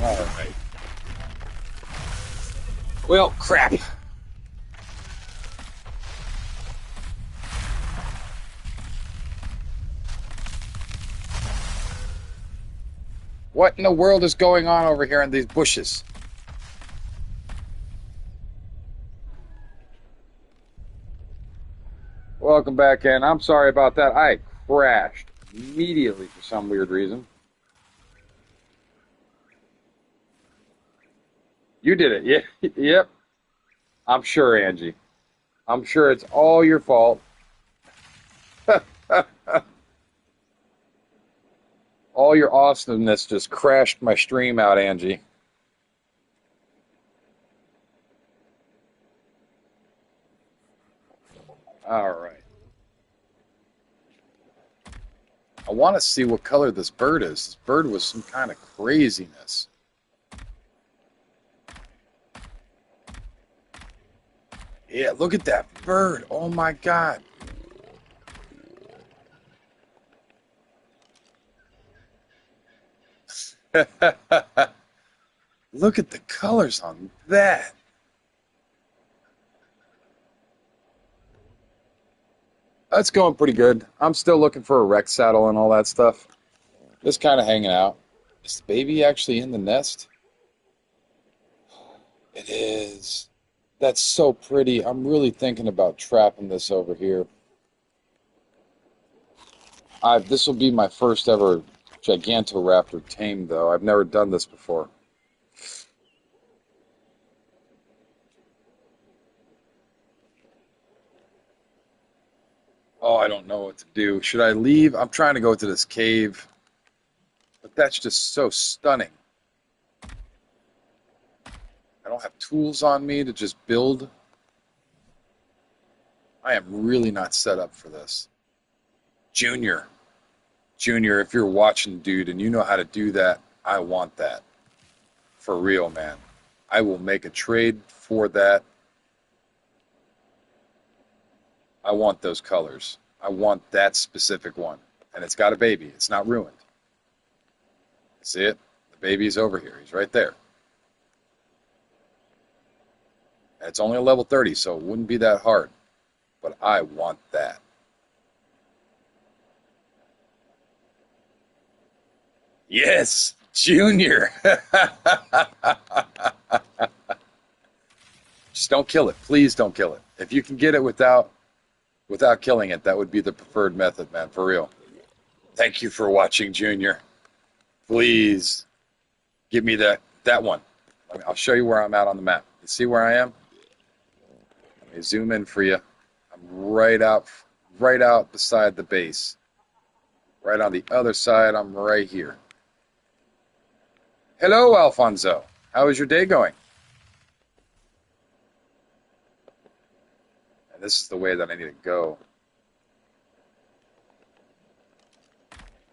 All right. Well, crap. What in the world is going on over here in these bushes? Welcome back in. I'm sorry about that. I crashed immediately for some weird reason. You did it. Yeah. Yep. I'm sure, Angie. I'm sure it's all your fault. All your awesomeness just crashed my stream out, Angie. All right. I want to see what color this bird is. This bird was some kind of craziness. Yeah, look at that bird. Oh my God. Look at the colors on that. That's going pretty good. I'm still looking for a rec saddle and all that stuff. Just kind of hanging out. Is the baby actually in the nest? It is. That's so pretty. I'm really thinking about trapping this over here. This will be my first ever Gigantoraptor tame, though. I've never done this before. Oh, I don't know what to do. Should I leave? I'm trying to go to this cave, but that's just so stunning. I don't have tools on me to just build. I am really not set up for this. Junior, Junior, if you're watching, dude, and you know how to do that, I want that. For real, man. I will make a trade for that. I want those colors. I want that specific one. And it's got a baby. It's not ruined. See it? The baby's over here. He's right there. And it's only a level 30, so it wouldn't be that hard. But I want that. Yes, Junior. Just don't kill it. Please don't kill it. If you can get it without killing it, that would be the preferred method, man, for real. Thank you for watching, Junior. Please give me that one. I'll show you where I'm at on the map. You see where I am? Let me zoom in for you. I'm right out beside the base. Right on the other side, I'm right here. Hello, Alfonso. How is your day going? And this is the way that I need to go.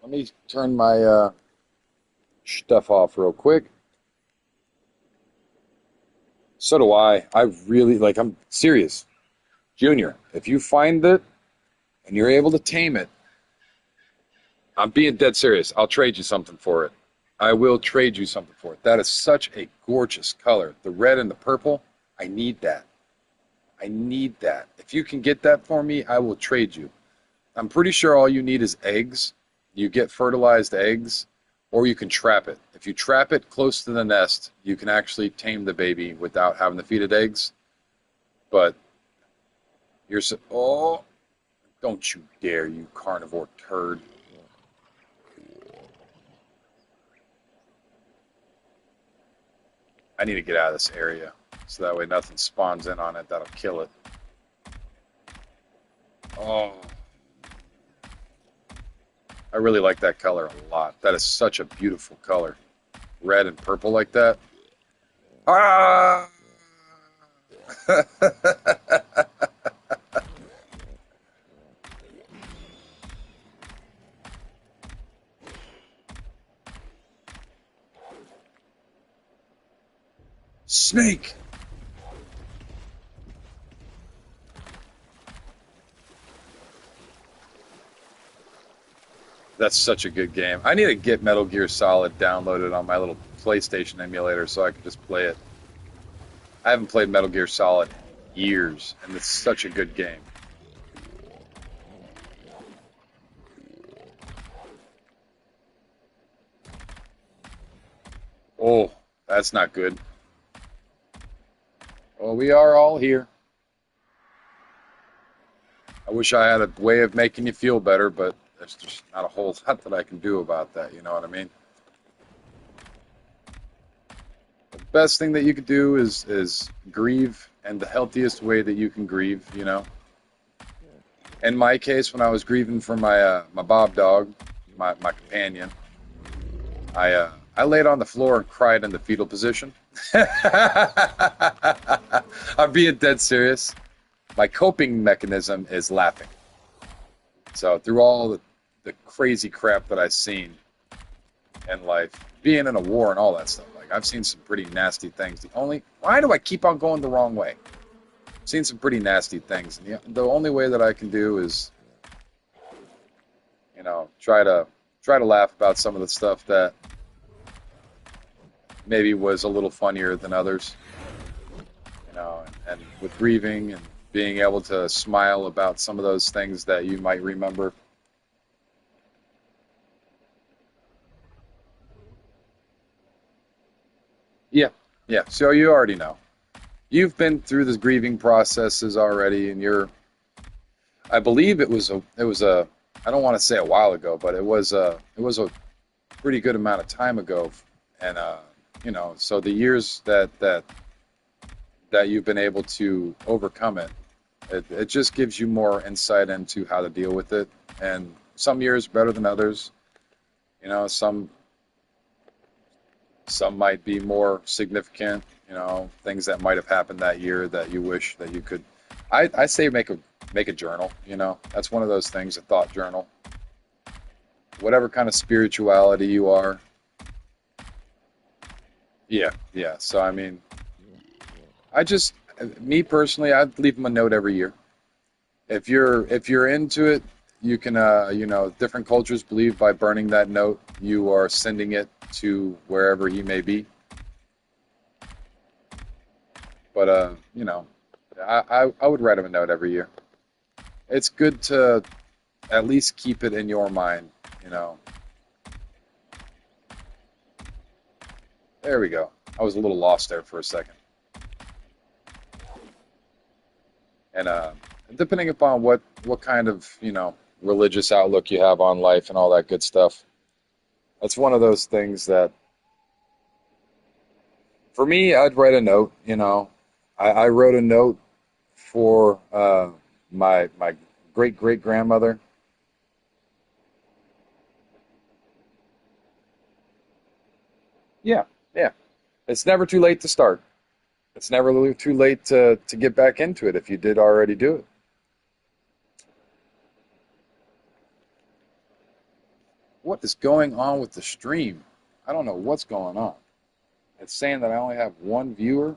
Let me turn my stuff off real quick. So do I. I really, like, I'm serious. Junior, if you find it and you're able to tame it, I'm being dead serious. I'll trade you something for it. I will trade you something for it. That is such a gorgeous color. The red and the purple, I need that. I need that. If you can get that for me, I will trade you. I'm pretty sure all you need is eggs. You get fertilized eggs, or you can trap it. If you trap it close to the nest, you can actually tame the baby without having to feed it eggs. But you're so, oh, don't you dare, you carnivore turd. I need to get out of this area so that way nothing spawns in on it that'll kill it. Oh, I really like that color a lot. That is such a beautiful color. Red and purple like that. Ah! Snake! That's such a good game. I need to get Metal Gear Solid downloaded on my little PlayStation emulator so I could just play it. I haven't played Metal Gear Solid in years, and it's such a good game. Oh, that's not good. Well, we are all here. I wish I had a way of making you feel better, but there's just not a whole lot that I can do about that. You know what I mean? The best thing that you could do is grieve, and the healthiest way that you can grieve. You know, in my case, when I was grieving for my Bob dog, my companion, I laid on the floor and cried in the fetal position. I'm being dead serious. My coping mechanism is laughing. So through all the crazy crap that I've seen in life, being in a war and all that stuff, like I've seen some pretty nasty things. Why do I keep on going the wrong way? I've seen some pretty nasty things, and the only way that I can do is, try to laugh about some of the stuff that maybe was a little funnier than others. And with grieving and being able to smile about some of those things that you might remember. Yeah, yeah. So you already know. You've been through the grieving processes already, and I believe it was a. I don't want to say a while ago, but it was a pretty good amount of time ago, and so the years that you've been able to overcome it just gives you more insight into how to deal with it. And some years better than others. Some might be more significant. Things that might have happened that year that you wish that you could. I say make a journal. That's one of those things, a thought journal. Whatever kind of spirituality you are. Yeah, yeah. So I mean, I just me personally, I'd leave them a note every year. If you're into it, you can different cultures believe by burning that note, you are sending it to wherever he may be. But I would write him a note every year. It's good to at least keep it in your mind. You know. There we go. I was a little lost there for a second. And depending upon what kind of religious outlook you have on life and all that good stuff, that's one of those things that for me, I'd write a note. I wrote a note for my great great grandmother. Yeah, yeah. It's never too late to start. It's never really too late to get back into it if you did already do it. What is going on with the stream? I don't know what's going on. It's saying that I only have one viewer.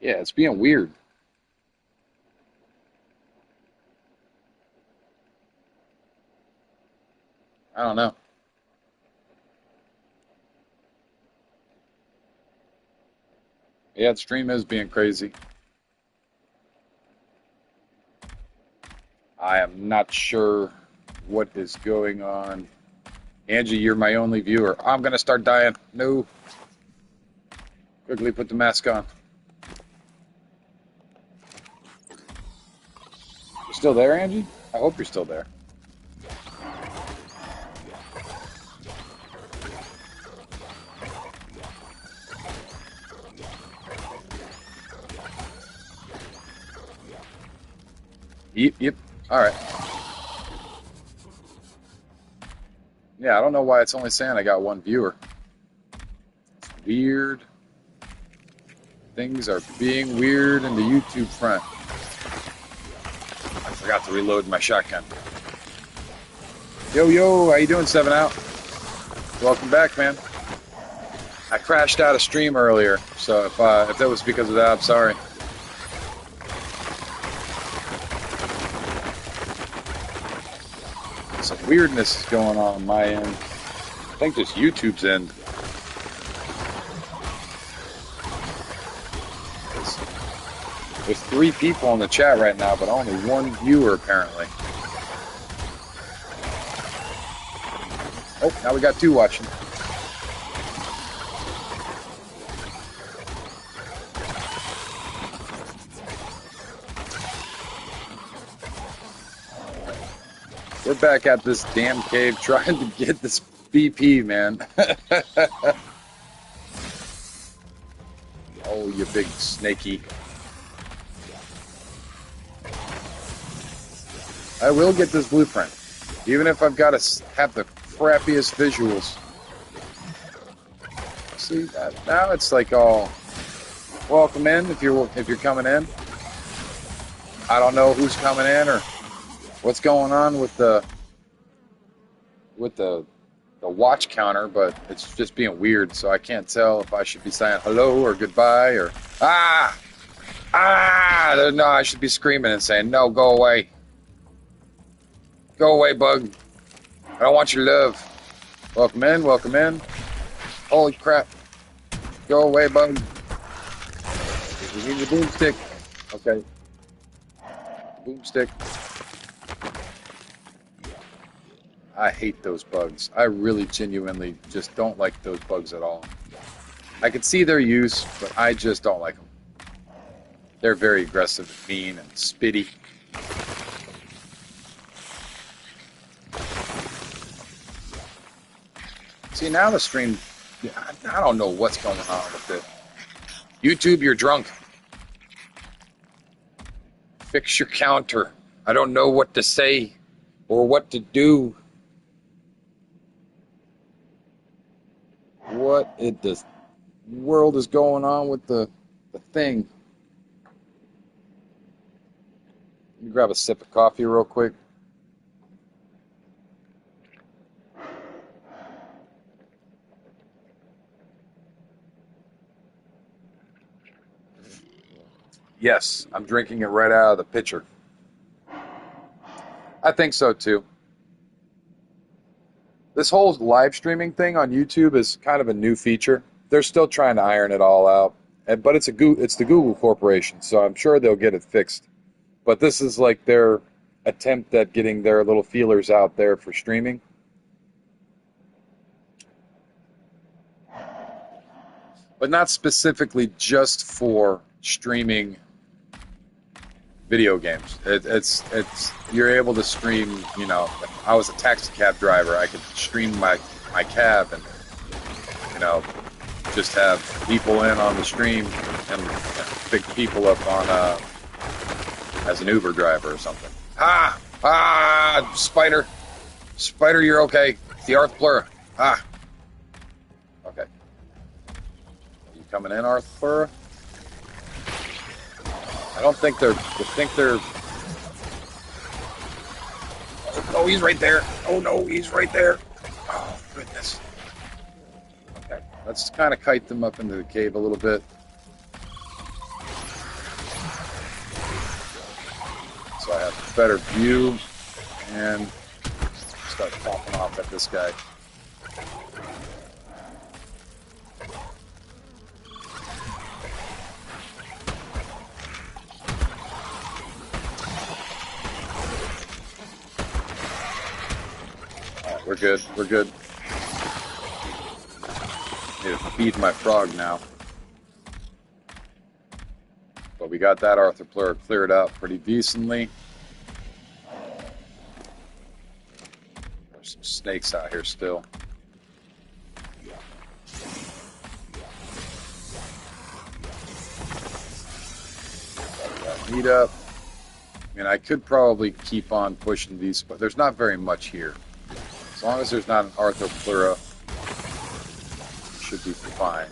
Yeah, it's being weird. I don't know. Yeah, the stream is being crazy. I am not sure what is going on. Angie, you're my only viewer. I'm gonna start dying. No. Quickly put the mask on. You still there, Angie? I hope you're still there. Yep, yep. All right. Yeah, I don't know why it's only saying I got one viewer. It's weird. Things are being weird in the YouTube front. I forgot to reload my shotgun. Yo, yo, how you doing, 7 Out? Welcome back, man. I crashed out of stream earlier, so if that was because of that, I'm sorry. Some weirdness is going on my end. I think just YouTube's end. There's 3 people in the chat right now, but only 1 viewer apparently. Oh, now we got 2 watching. We're back at this damn cave trying to get this BP, man. Oh, you big snaky. I will get this blueprint, even if I've got to have the crappiest visuals. See that now? It's like all welcome in if you're coming in. I don't know who's coming in or what's going on with the watch counter, but it's just being weird. So I can't tell if I should be saying hello or goodbye or no, I should be screaming and saying no, go away. Go away, bug. I don't want your love. Welcome in, welcome in. Holy crap. Go away, bug. We need the boomstick. Okay. Boomstick. I hate those bugs. I really genuinely just don't like those bugs at all. I can see their use, but I just don't like them. They're very aggressive and mean and spitty. See, now the stream, I don't know what's going on with it. YouTube, you're drunk. Fix your counter. I don't know what to say or what to do. What in the world is going on with the thing? Let me grab a sip of coffee real quick. Yes, I'm drinking it right out of the pitcher. I think so too. This whole live streaming thing on YouTube is kind of a new feature. They're still trying to iron it all out, but it's the Google Corporation, so I'm sure they'll get it fixed. But this is like their attempt at getting their little feelers out there for streaming. But not specifically just for streaming video games. It's you're able to stream. You know, I was a taxi cab driver. I could stream my cab and just have people in on the stream and pick people up on as an Uber driver or something. Spider, you're okay. The Arthplura. Okay. Are you coming in, Arthplura? I don't think they're. Oh no, he's right there. Oh no, he's right there. Oh goodness. Okay, let's kind of kite them up into the cave a little bit. So I have a better view and start popping off at this guy. We're good. We're good. Need to feed my frog now. But we got that Arthroplura cleared out pretty decently. There's some snakes out here still. Got meat up. I mean, I could probably keep on pushing these, but there's not very much here. As long as there's not an Arthropleura, should be fine.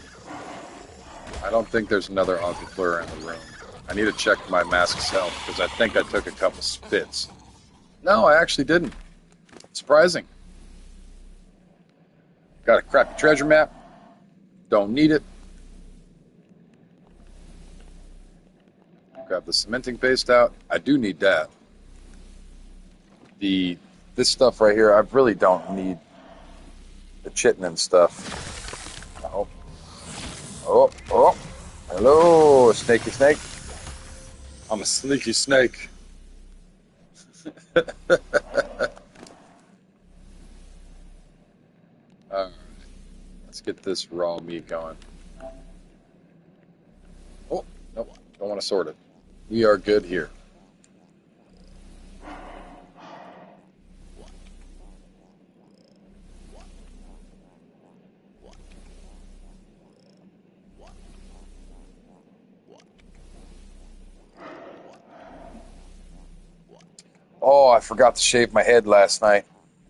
I don't think there's another Arthropleura in the room. I need to check my mask's health, because I think I took a couple spits. No, I actually didn't. Surprising. Got a crappy treasure map. Don't need it. Grab the cementing paste out. I do need that. This stuff right here, I really don't need the chitin stuff. Oh. Oh, oh. Hello, snaky snake. I'm a sneaky snake. Alright. Let's get this raw meat going. Oh, nope. Don't want to sort it. We are good here. Oh, I forgot to shave my head last night.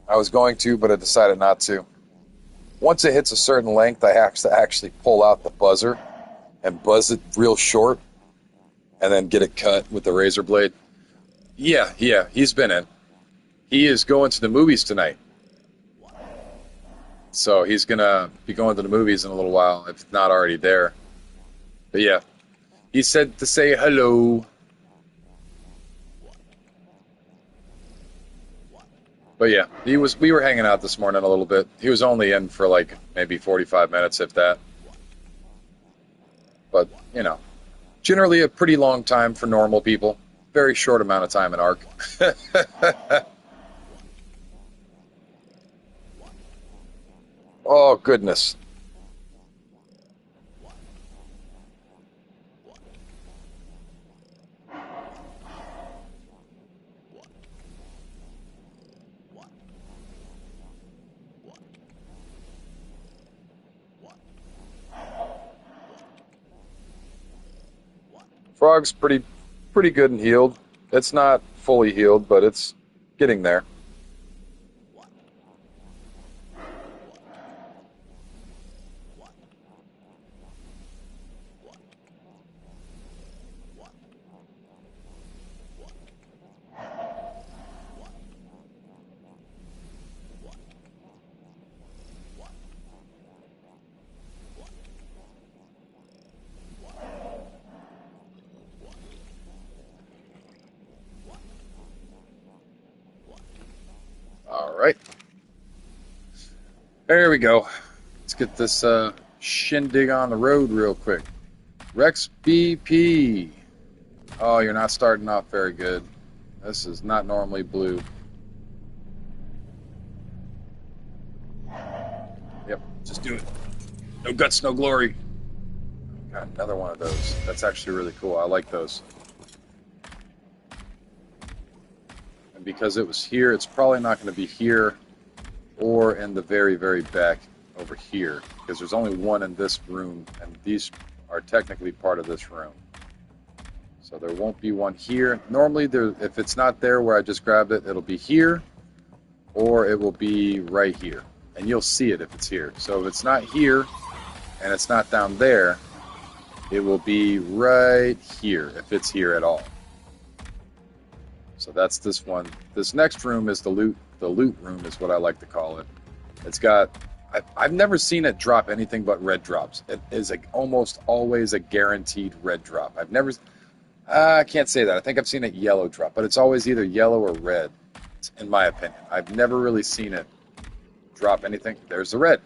I was going to, but I decided not to. Once it hits a certain length, I have to actually pull out the buzzer and buzz it real short and then get it cut with the razor blade. Yeah, he's been in. He is going to the movies tonight. So he's going to be going to the movies in a little while, if not already there. But yeah, he said to say hello. But yeah, we were hanging out this morning a little bit. He was only in for like maybe 45 minutes, if that. But, you know, generally a pretty long time for normal people. Very short amount of time in Ark. Oh, goodness. Frog's pretty good and healed. It's not fully healed, but it's getting there. All right. There we go. Let's get this shindig on the road real quick. Rex BP. Oh, you're not starting off very good. This is not normally blue. Yep, just do it. No guts, no glory. Got another one of those. That's actually really cool. I like those. And because it was here, it's probably not going to be here or in the very, very back over here. Because there's only one in this room, and these are technically part of this room. So there won't be one here. Normally, if it's not there where I just grabbed it, it'll be here, or it will be right here. And you'll see it if it's here. So if it's not here, and it's not down there, it will be right here, if it's here at all. So that's this one. This next room is the loot room is what I like to call it. It's got, I've never seen it drop anything but red drops. It is almost always a guaranteed red drop. I can't say that. I think I've seen it yellow drop, but it's always either yellow or red, in my opinion. I've never really seen it drop anything. There's the red.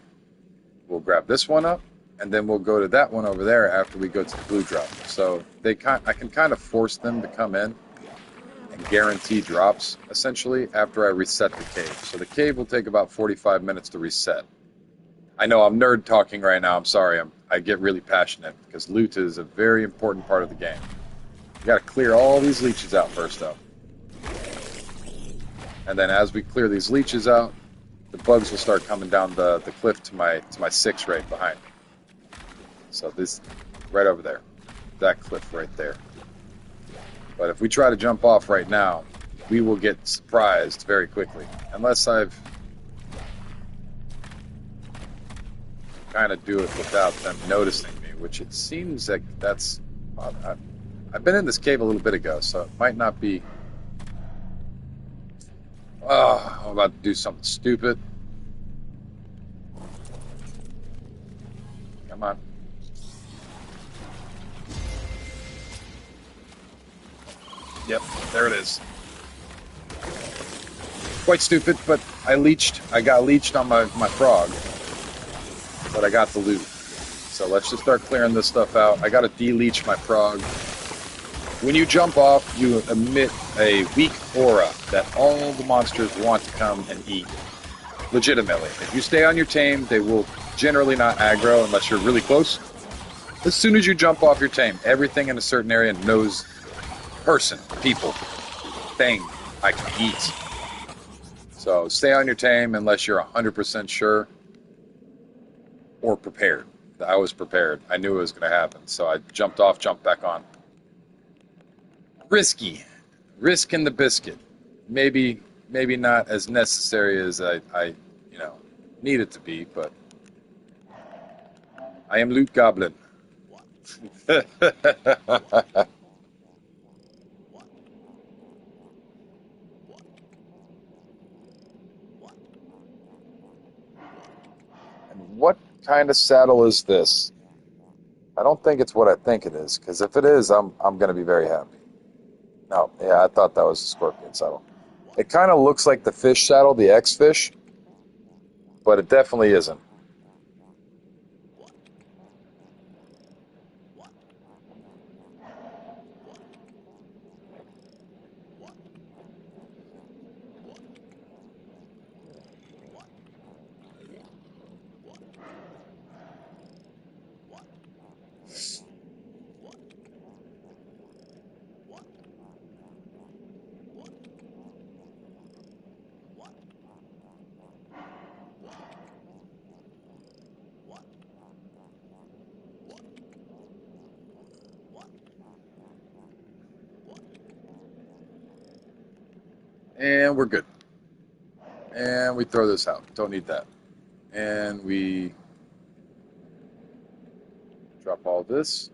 We'll grab this one up, and then we'll go to that one over there after we go to the blue drop. So I can kind of force them to come in and guarantee drops, essentially, after I reset the cave. So the cave will take about 45 minutes to reset. I know I'm nerd talking right now. I'm sorry. I get really passionate because loot is a very important part of the game. You got to clear all these leeches out first, though. And then as we clear these leeches out, the bugs will start coming down the cliff to my 6 right behind me. So this, right over there. That cliff right there. But if we try to jump off right now, we will get surprised very quickly. Unless I've kind of do it without them noticing me, which it seems like that's... I've been in this cave a little bit ago, so it might not be... Oh, I'm about to do something stupid. Come on. Yep, there it is. Quite stupid, but I got leeched on my frog. But I got the loot. So let's just start clearing this stuff out. I gotta de-leech my frog. When you jump off, you emit a weak aura that all the monsters want to come and eat. Legitimately. If you stay on your tame, they will generally not aggro unless you're really close. As soon as you jump off your tame, everything in a certain area knows person, people, thing I can eat. So stay on your tame unless you're 100% sure or prepared. I was prepared. I knew it was going to happen. So I jumped off, jumped back on. Risky. Risk in the biscuit. Maybe not as necessary as I need it to be, but I am Loot Goblin. And what kind of saddle is this? I don't think it's what I think it is, because if it is, I'm going to be very happy. No, yeah, I thought that was a scorpion saddle. It kind of looks like the fish saddle, the X-Fish, but it definitely isn't. And we're good. And we throw this out. Don't need that. And we drop all this.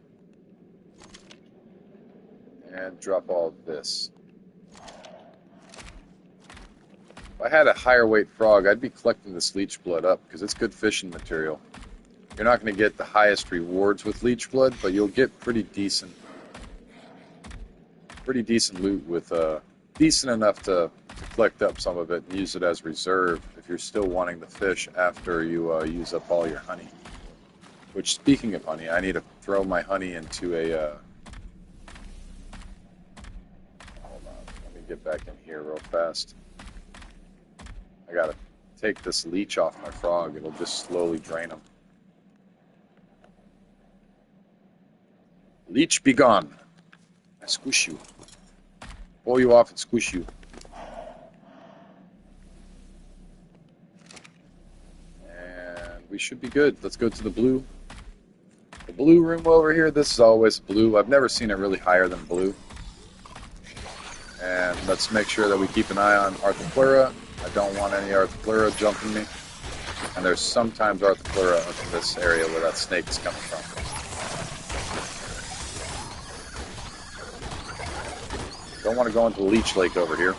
And drop all this. If I had a higher weight frog, I'd be collecting this leech blood up because it's good fishing material. You're not going to get the highest rewards with leech blood, but you'll get pretty decent loot with decent enough to collect up some of it and use it as reserve if you're still wanting to fish after you use up all your honey. Which, speaking of honey, I need to throw my honey into a... hold on, let me get back in here real fast. I gotta take this leech off my frog. It'll just slowly drain him. Leech, be gone. I squish you. Pull you off and squish you. And we should be good. Let's go to the blue. The blue room over here, this is always blue. I've never seen it really higher than blue. And let's make sure that we keep an eye on Arthropleura. I don't want any Arthropleura jumping me. And there's sometimes Arthropleura up in this area where that snake is coming from. Don't want to go into the leech lake over here.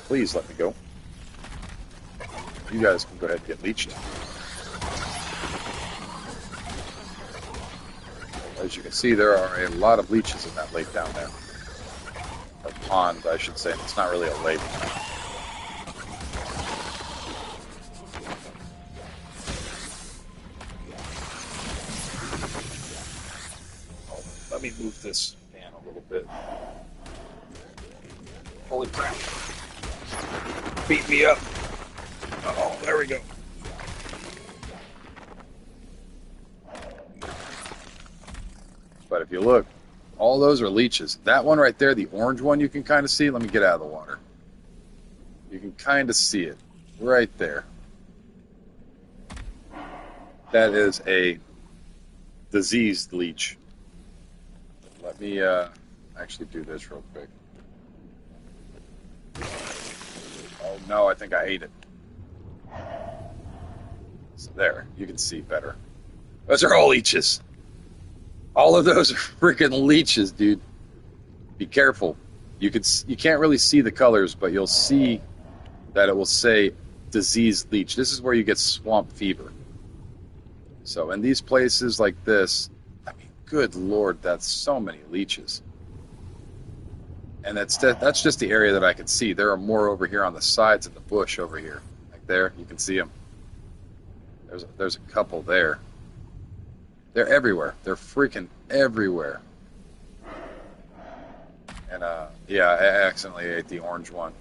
Please let me go. You guys can go ahead and get leeched. As you can see, there are a lot of leeches in that lake down there. Or pond, I should say. It's not really a lake. Oh, let me move this fan a little bit. Holy crap. Beat me up. Oh, there we go. But if you look, all those are leeches. That one right there, the orange one you can kind of see. Let me get out of the water. You can kind of see it right there. That is a diseased leech. Let me actually do this real quick. Oh no, I think I ate it. So there, you can see better. Those are all leeches. All of those are freaking leeches, dude. Be careful. You can't really see the colors, but you'll see that it will say diseased leech. This is where you get swamp fever. So in these places like this, I mean, good Lord, that's so many leeches. And that's just the area that I can see. There are more over here on the sides of the bush over here. Like there, you can see them. There's a couple there. They're everywhere. They're freaking everywhere. And yeah, I accidentally ate the orange one.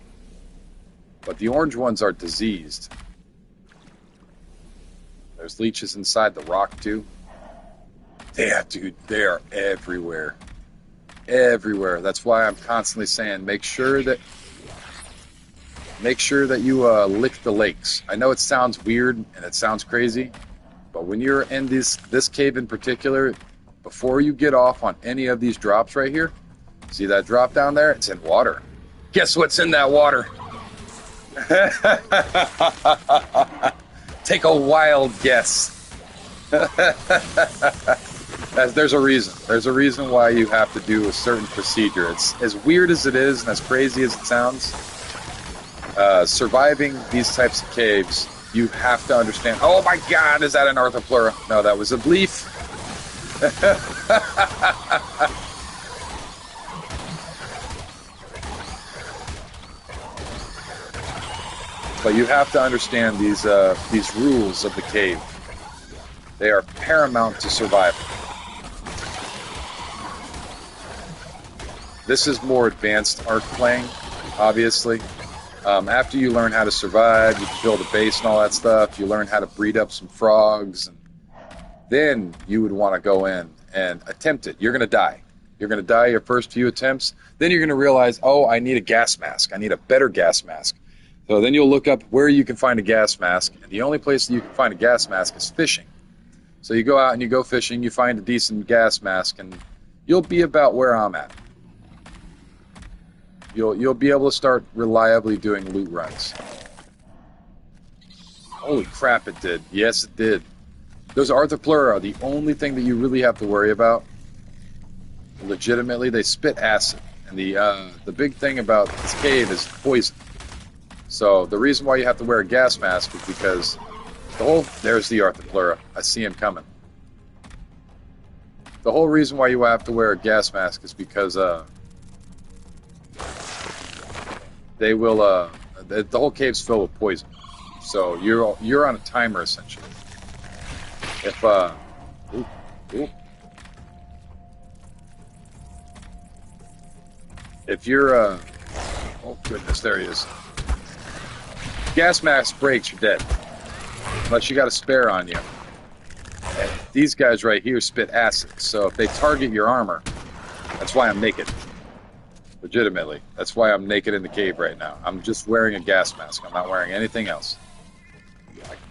But the orange ones are diseased. There's leeches inside the rock too. Yeah, dude, they are everywhere. Everywhere. That's why I'm constantly saying make sure that you lick the lakes. I know it sounds weird and it sounds crazy, but when you're in this cave in particular, before you get off on any of these drops right here, see that drop down there? It's in water. Guess what's in that water? Take a wild guess. There's a reason. There's a reason why you have to do a certain procedure. It's as weird as it is and as crazy as it sounds. Surviving these types of caves, you have to understand. Oh my God, is that an Arthropleura? No, that was a leaf. But you have to understand these rules of the cave. They are paramount to survival. This is more advanced Ark playing, obviously. After you learn how to survive, you can build a base and all that stuff. You learn how to breed up some frogs. And then you would want to go in and attempt it. You're going to die. You're going to die your first few attempts. Then you're going to realize, oh, I need a gas mask. I need a better gas mask. So then you'll look up where you can find a gas mask. And the only place that you can find a gas mask is fishing. So you go out and you go fishing. You find a decent gas mask. And you'll be about where I'm at. You'll be able to start reliably doing loot runs. Holy crap, it did. Yes, it did. Those Arthropleura are the only thing that you really have to worry about. Legitimately, they spit acid. And the big thing about this cave is poison. So the reason why you have to wear a gas mask is because there's the Arthropleura. I see him coming. The whole reason why you have to wear a gas mask is because they will the whole cave's filled with poison. So you're on a timer essentially. If if you're oh goodness, there he is. Gas mask breaks, you're dead. Unless you got a spare on you. And these guys right here spit acid. So if they target your armor, that's why I'm naked. Legitimately. That's why I'm naked in the cave right now. I'm just wearing a gas mask. I'm not wearing anything else.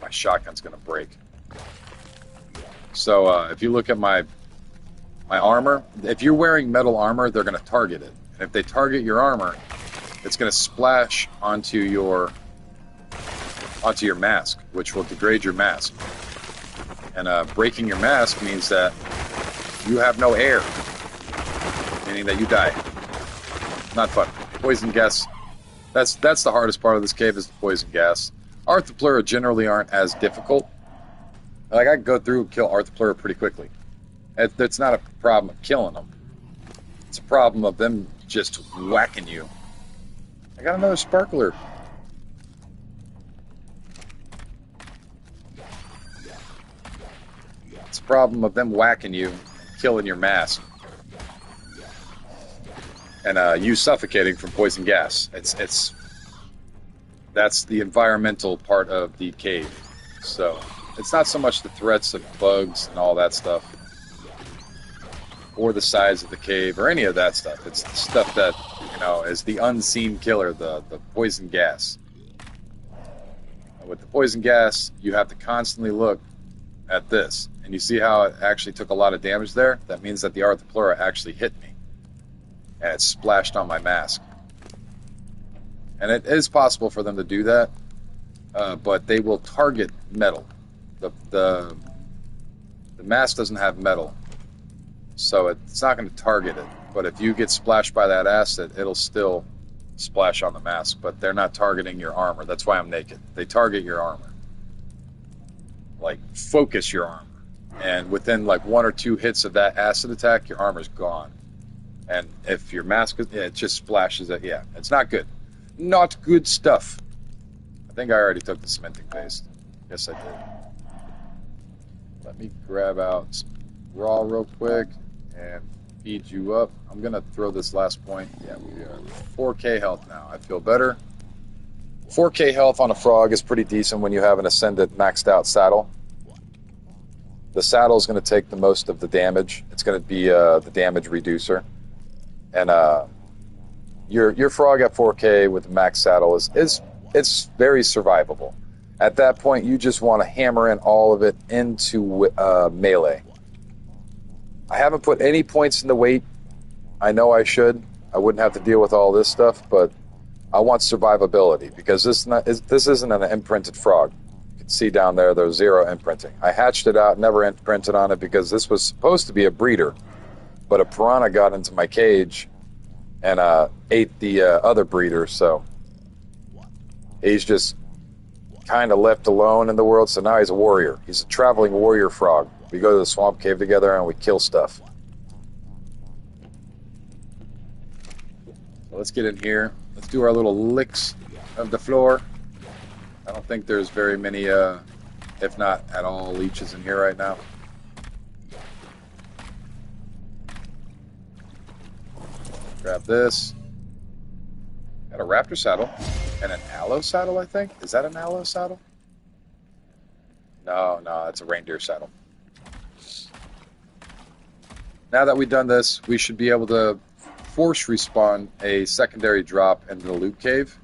My shotgun's going to break. So if you look at my armor, if you're wearing metal armor, they're going to target it. And if they target your armor, it's going to splash onto your mask, which will degrade your mask. And breaking your mask means that you have no air, meaning that you die. Not fun. Poison gas. That's the hardest part of this cave is the poison gas. Arthropleura generally aren't as difficult. Like I can go through and kill Arthropleura pretty quickly. It's not a problem of killing them. It's a problem of them just whacking you. I got another sparkler. It's a problem of them whacking you, killing your mask. And you suffocating from poison gas. That's the environmental part of the cave. So it's not so much the threats of bugs and all that stuff, or the size of the cave, or any of that stuff. It's the stuff that is the unseen killer, the poison gas. And with the poison gas, you have to constantly look at this, and you see how it actually took a lot of damage there. That means that the Arthropleura actually hit me. and it splashed on my mask. And it is possible for them to do that, but they will target metal. The mask doesn't have metal, so it's not going to target it. But if you get splashed by that acid, it'll still splash on the mask, but they're not targeting your armor. That's why I'm naked. They target your armor. Like, focus your armor. And within like 1 or 2 hits of that acid attack, your armor's gone. And if your mask, it just splashes it. Yeah, it's not good. Not good stuff. I think I already took the cementing paste. Yes, I did. Let me grab out raw real quick and feed you up. I'm going to throw this last point. Yeah, we are 4K health now. I feel better. 4K health on a frog is pretty decent when you have an Ascendant maxed out saddle. The saddle is going to take the most of the damage. It's going to be the damage reducer. And your frog at 4K with the max saddle is it's very survivable. At that point, you just want to hammer in all of it into melee. I haven't put any points in the weight. I know I should. I wouldn't have to deal with all this stuff, but I want survivability because this isn't an imprinted frog. You can see down there, there's 0 imprinting. I hatched it out, never imprinted on it because this was supposed to be a breeder, but a piranha got into my cage and ate the other breeder, so he's just kind of left alone in the world, so now he's a warrior. He's a traveling warrior frog. We go to the swamp cave together and we kill stuff. So let's get in here. Let's do our little licks of the floor. I don't think there's very many, if not at all, leeches in here right now. Grab this. Got a raptor saddle and an aloe saddle, I think. Is that an aloe saddle? No, it's a reindeer saddle. Now that we've done this, we should be able to force respawn a secondary drop into the loot cave.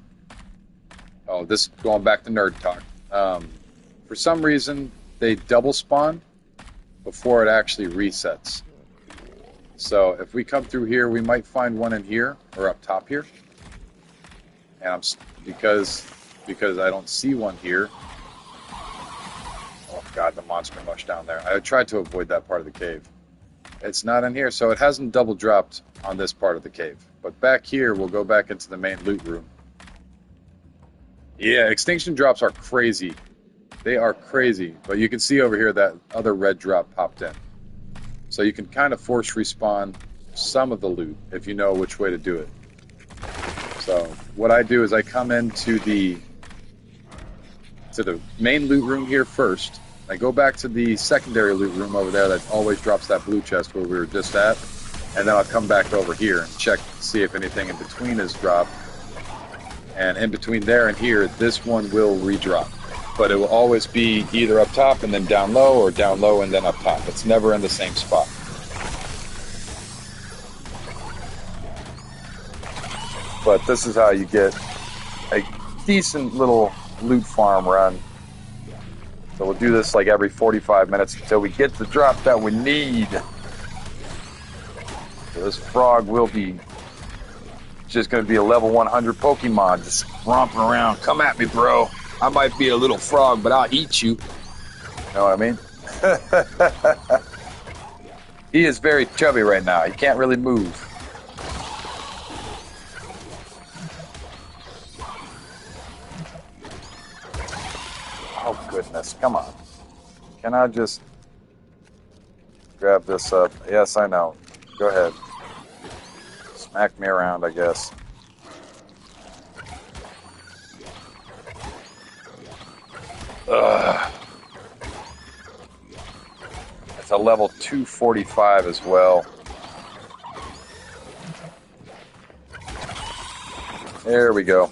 Oh, this is going back to nerd talk. For some reason, they double spawn before it actually resets. So if we come through here, we might find one in here or up top here. And because I don't see one here. Oh God, the monster mush down there. I tried to avoid that part of the cave. It's not in here, so it hasn't double dropped on this part of the cave. But back here, we'll go back into the main loot room. Yeah, extinction drops are crazy. They are crazy. But you can see over here that other red drop popped in. So you can kind of force respawn some of the loot if you know which way to do it. So what I do is I come into the main loot room here first. I go back to the secondary loot room over there that always drops that blue chest where we were just at. And then I'll come back over here and check to see if anything in between is dropped. And in between there and here, this one will redrop. But it will always be either up top and then down low, or down low and then up top. It's never in the same spot. But this is how you get a decent little loot farm run. So we'll do this like every 45 minutes until we get the drop that we need. So this frog will be just going to be a level 100 Pokemon just romping around. Come at me, bro. I might be a little frog, but I'll eat you. You know what I mean? He is very chubby right now. He can't really move. Oh, goodness. Come on. Can I just grab this up? Yes, I know. Go ahead. Smack me around, I guess. Ugh. It's a level 245 as well. There we go.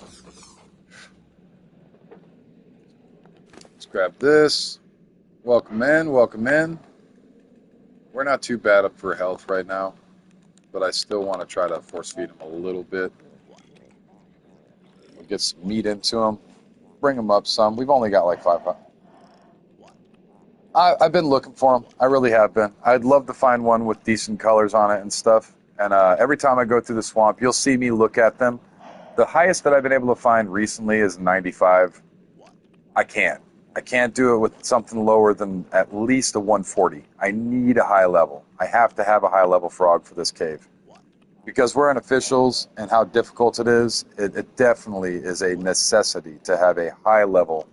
Let's grab this. Welcome in, welcome in. We're not too bad up for health right now, but I still want to try to force feed him a little bit. We'll get some meat into him. Bring them up some. We've only got like 5. I've been looking for them. I really have been. I'd love to find one with decent colors on it and stuff. And every time I go through the swamp, you'll see me look at them. The highest that I've been able to find recently is 95. I can't. I can't do it with something lower than at least a 140. I need a high level. I have to have a high level frog for this cave. Because we're in officials and how difficult it is, it definitely is a necessity to have a high level.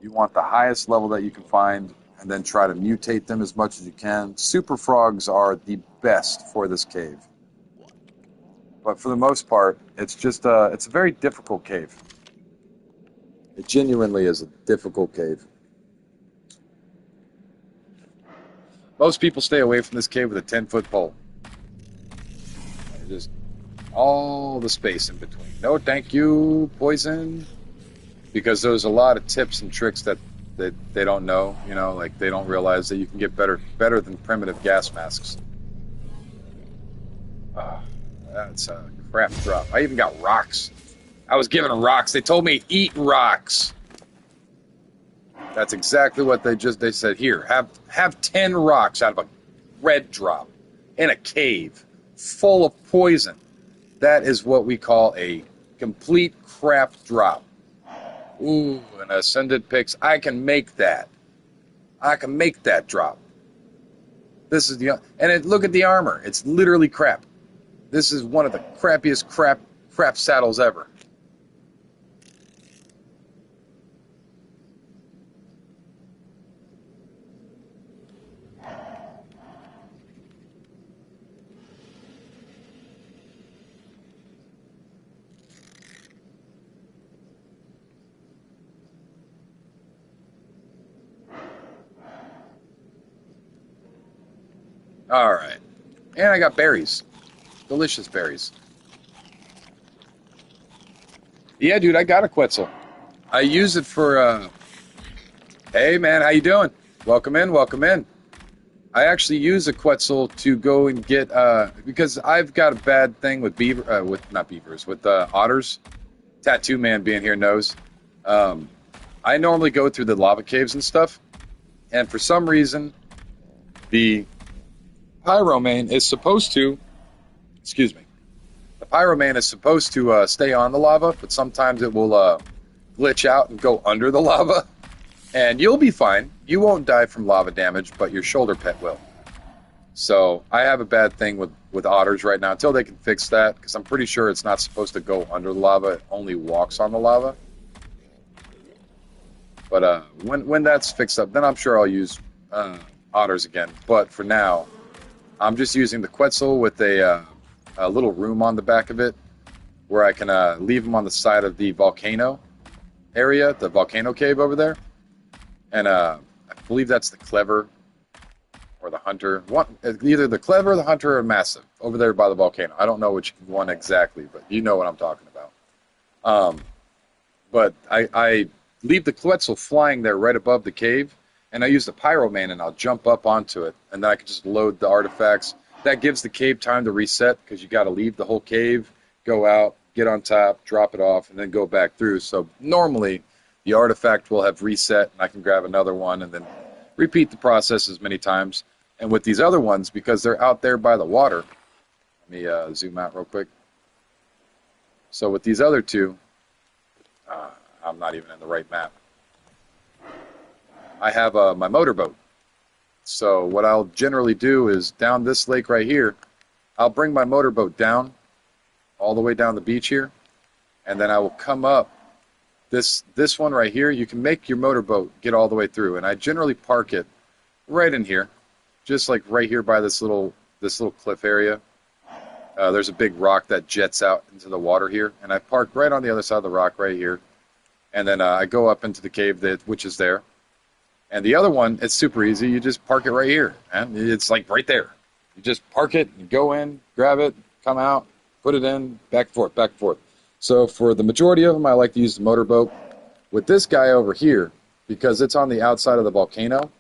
You want the highest level that you can find and then try to mutate them as much as you can. Super frogs are the best for this cave. But for the most part, it's just it's a very difficult cave. It genuinely is a difficult cave. Most people stay away from this cave with a 10-foot pole. Just all the space in between. No, thank you, poison. Because there's a lot of tips and tricks that they don't know. You know, like they don't realize that you can get better than primitive gas masks. That's a crap drop. I even got rocks. I was given rocks. They told me eat rocks. That's exactly what they said. Here, have 10 rocks out of a red drop in a cave full of poison. That is what we call a complete crap drop. Ooh, an Ascended Pix. I can make that. I can make that drop. This is look at the armor. It's literally crap. This is one of the crappiest crap saddles ever. All right. And I got berries. Delicious berries. Yeah, dude, I got a Quetzal. I use it for, hey, man, how you doing? Welcome in, welcome in. I actually use a Quetzal to go and get, because I've got a bad thing with with otters. Tattoo Man being here knows. I normally go through the lava caves and stuff, and for some reason, the Pyromane is supposed to, excuse me, the Pyromane is supposed to stay on the lava, but sometimes it will glitch out and go under the lava, and you'll be fine. You won't die from lava damage, but your shoulder pet will. So I have a bad thing with otters right now until they can fix that, because I'm pretty sure it's not supposed to go under the lava. It only walks on the lava. But when that's fixed up, then I'm sure I'll use otters again. But for now, I'm just using the Quetzal with a little room on the back of it where I can leave them on the side of the volcano area, the volcano cave over there. And I believe that's the Clever or the Hunter. Either the Clever, the Hunter, or Massive over there by the volcano. I don't know which one exactly, but you know what I'm talking about. But I leave the Quetzal flying there right above the cave, and I use the Pyromane, and I'll jump up onto it, and then I can just load the artifacts. That gives the cave time to reset, because you got to leave the whole cave, go out, get on top, drop it off, and then go back through. So normally, the artifact will have reset, and I can grab another one, and then repeat the process as many times. And with these other ones, because they're out there by the water, let me zoom out real quick. So with these other two, I'm not even in the right map. I have my motorboat. So what I'll generally do is down this lake right here, I'll bring my motorboat down, all the way down the beach here, and then I will come up this one right here. You can make your motorboat get all the way through, and I generally park it right in here, just like right here by this little cliff area. There's a big rock that jets out into the water here, and I park right on the other side of the rock right here, and then I go up into the cave which is there. And the other one, it's super easy. You just park it right here, and it's like right there. You just park it, you go in, grab it, come out, put it in, back and forth, back and forth. So for the majority of them, I like to use the motorboat. With this guy over here, because it's on the outside of the volcano,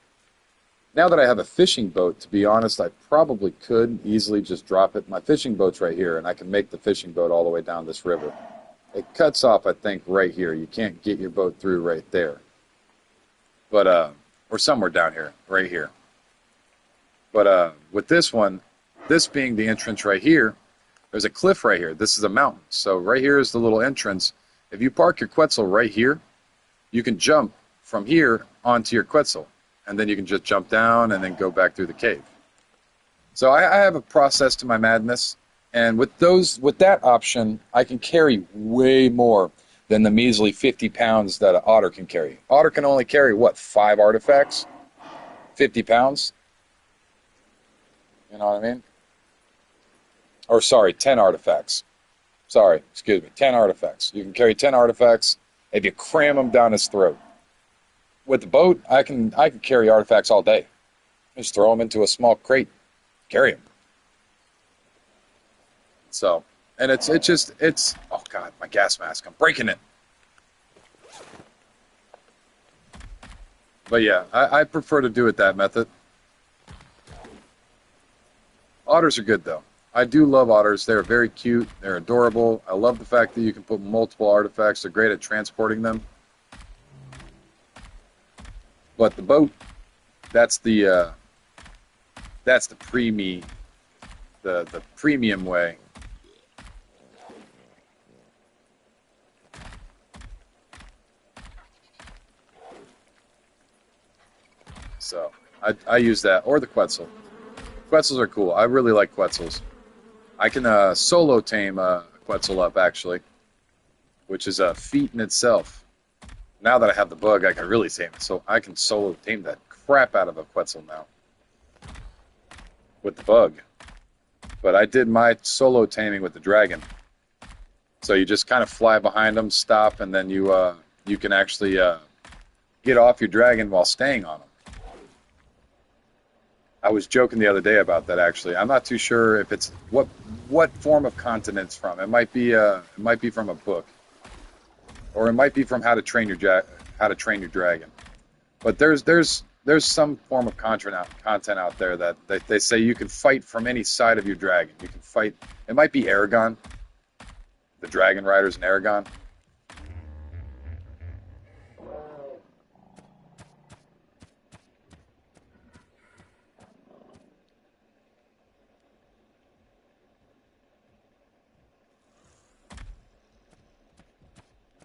now that I have a fishing boat, to be honest, I probably could easily just drop it. My fishing boat's right here, and I can make the fishing boat all the way down this river. It cuts off, I think, right here. You can't get your boat through right there. But, or somewhere down here, right here. But with this one, this being the entrance right here, there's a cliff right here. This is a mountain. So right here is the little entrance. If you park your Quetzal right here, you can jump from here onto your Quetzal. And then you can just jump down and then go back through the cave. So I have a process to my madness. And with that option, I can carry way more than the measly 50 pounds that an otter can carry. Otter can only carry, what, 5 artifacts? 50 pounds? You know what I mean? Or sorry, 10 artifacts. Sorry, excuse me, 10 artifacts. You can carry 10 artifacts if you cram them down his throat. With the boat, I can carry artifacts all day. Just throw them into a small crate, carry them. So, and it's oh God, my gas mask, I'm breaking it. But yeah, I prefer to do it that method. Otters are good though. I do love otters. They're very cute. They're adorable. I love the fact that you can put multiple artifacts. They're great at transporting them. But the boat, that's the the premium way. So I use that, or the Quetzal. Quetzals are cool. I really like Quetzals. I can solo tame a Quetzal up, actually, which is a feat in itself. Now that I have the bug, I can really tame it. So I can solo tame that crap out of a Quetzal now with the bug. But I did my solo taming with the dragon. So you just kind of fly behind them, stop, and then you can actually get off your dragon while staying on them. I was joking the other day about that. Actually, I'm not too sure if it's what form of content it's from. It might be from a book, or it might be from How to Train Your Dragon. But there's some form of content out there that they say you can fight from any side of your dragon. You can fight. It might be Aragon, the dragon riders in Aragon.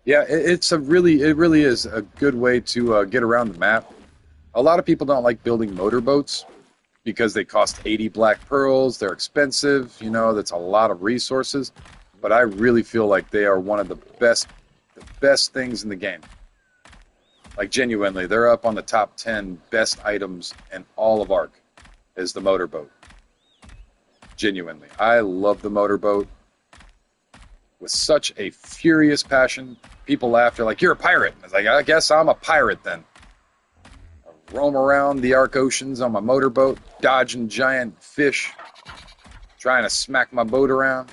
Yeah, it really is a good way to get around the map. A lot of people don't like building motorboats because they cost 80 black pearls. They're expensive. You know, that's a lot of resources. But I really feel like they are one of the best things in the game. Like genuinely, they're up on the top 10 best items in all of Ark. Is the motorboat. Genuinely, I love the motorboat with such a furious passion. People laugh. They're like, "You're a pirate." I was like, "I guess I'm a pirate then." I roam around the Ark Oceans on my motorboat, dodging giant fish, trying to smack my boat around,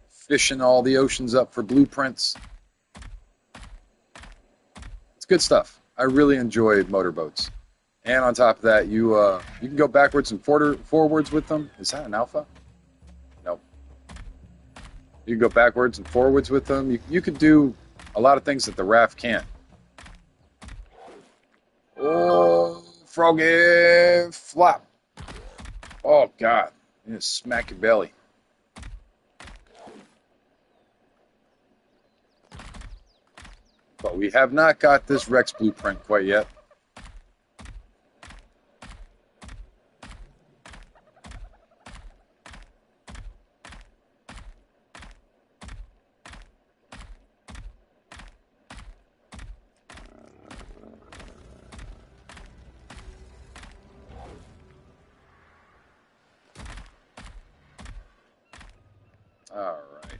fishing all the oceans up for blueprints. It's good stuff. I really enjoy motorboats. And on top of that, you can go backwards and forwards with them. Is that an alpha? Nope. You can go backwards and forwards with them. You can do a lot of things that the raft can't. Oh, froggy flop. Oh, God. You just smack your belly. But we have not got this Rex blueprint quite yet. All right.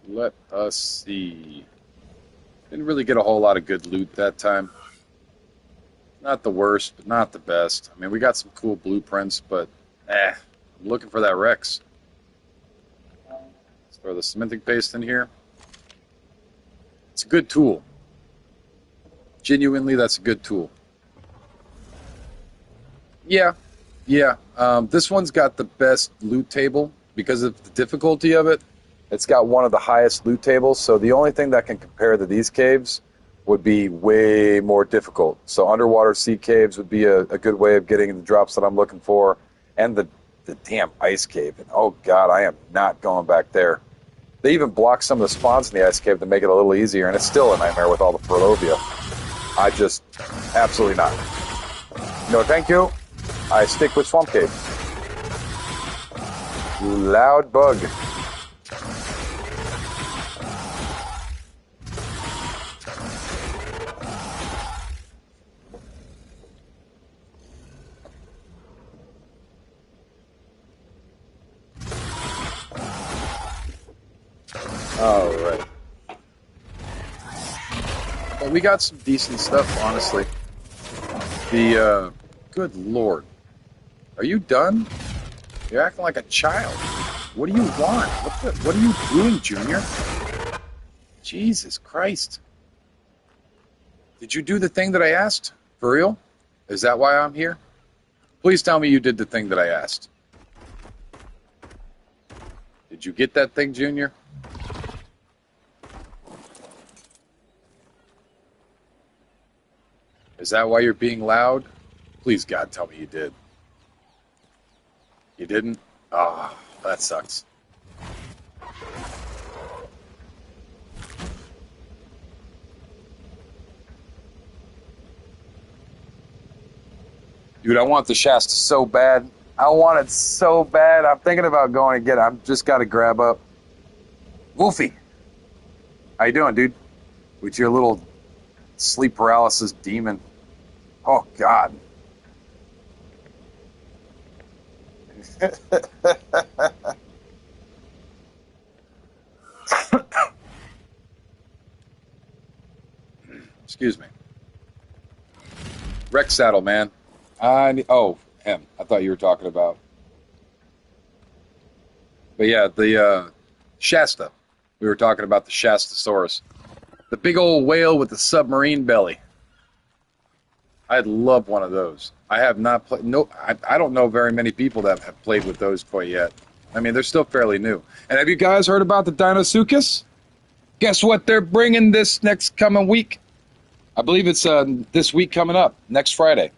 Let us see. Didn't really get a whole lot of good loot that time. Not the worst, but not the best. I mean, we got some cool blueprints, but I'm looking for that Rex. Let's throw the cementing paste in here. It's a good tool. Genuinely, that's a good tool. Yeah, This one's got the best loot table because of the difficulty of it. It's got one of the highest loot tables, so the only thing that can compare to these caves would be way more difficult. So underwater sea caves would be a good way of getting the drops that I'm looking for, and the damn ice cave. And oh god, I am not going back there. They even block some of the spawns in the ice cave to make it a little easier, and it's still a nightmare with all the Ferlovia. I just, absolutely not. No, thank you. I stick with Swamp Cave. You loud bug. All right. Well, we got some decent stuff, honestly. Good lord. Are you done? You're acting like a child. What do you want? What are you doing, Junior? Jesus Christ. Did you do the thing that I asked? For real? Is that why I'm here? Please tell me you did the thing that I asked. Did you get that thing, Junior? Is that why you're being loud? Please, God, tell me you did. You didn't? Ah, oh, that sucks. Dude, I want the Shasta so bad. I want it so bad. I'm thinking about going and get it. I've just got to grab up. Wolfie. How you doing, dude? With your little sleep paralysis demon. Oh, God. Excuse me. Rex Saddle, man. Oh, him. I thought you were talking about. But yeah, the Shasta. We were talking about the Shastasaurus. The big old whale with the submarine belly. I'd love one of those. I have not played. No, I don't know very many people that have played with those quite yet. I mean, they're still fairly new. And have you guys heard about the Deinosuchus? Guess what they're bringing this next coming week? I believe it's this week coming up, next Friday.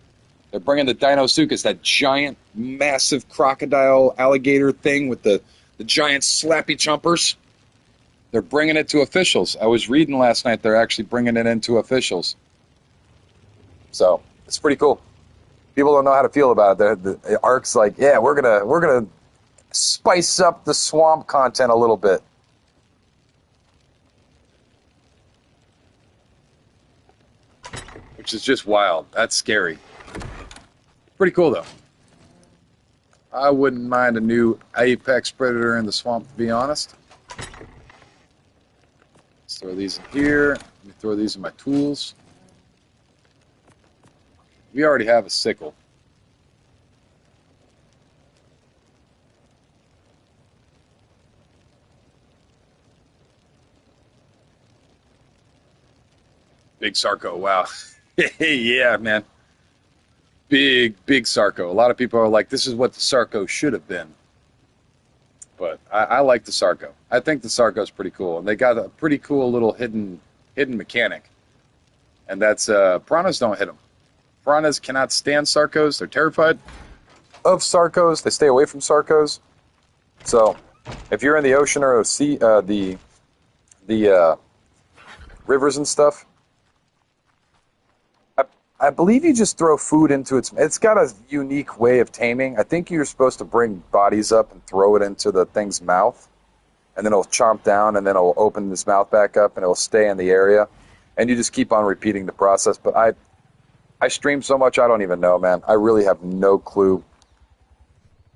They're bringing the Deinosuchus, that giant, massive crocodile alligator thing with the giant slappy chumpers. They're bringing it to officials. I was reading last night they're actually bringing it into officials. So it's pretty cool. People don't know how to feel about it. The Ark's like, yeah, we're gonna spice up the swamp content a little bit. Which is just wild. That's scary. Pretty cool though. I wouldn't mind a new apex predator in the swamp, to be honest. Let's throw these in here. Let me throw these in my tools. We already have a sickle. Big Sarco, wow. Yeah, man. Big Sarco. A lot of people are like, this is what the Sarco should have been. But I like the Sarco. I think the Sarco's pretty cool. And they got a pretty cool little hidden mechanic. And that's, piranhas don't hit them. Piranhas cannot stand Sarcos. They're terrified of Sarcos. They stay away from Sarcos. So, if you're in the ocean or sea, the rivers and stuff, I believe you just throw food into its... It's got a unique way of taming. I think you're supposed to bring bodies up and throw it into the thing's mouth, and then it'll chomp down, and then it'll open its mouth back up, and it'll stay in the area. And you just keep on repeating the process. But I stream so much, I don't even know, man. I really have no clue.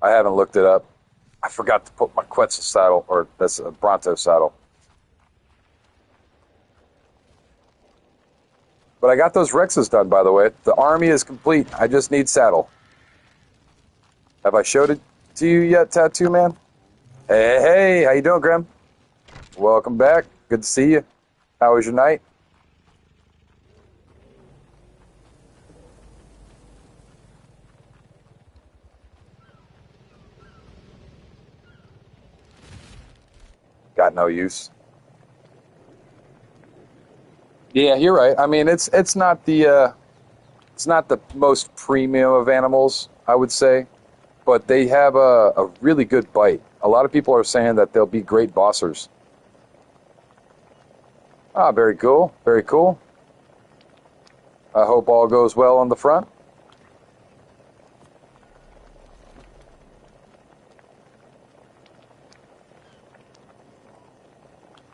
I haven't looked it up. I forgot to put my Quetzal saddle, or that's a Bronto saddle. But I got those Rexes done, by the way. The army is complete. I just need saddle. Have I showed it to you yet, Tattoo Man? Hey, how you doing, Grim? Welcome back. Good to see you. How was your night? got no use. Yeah, you're right. I mean, it's not the most premium of animals, I would say, but they have a really good bite. A lot of people are saying that they'll be great bossers. Ah, very cool. Very cool. I hope all goes well on the front.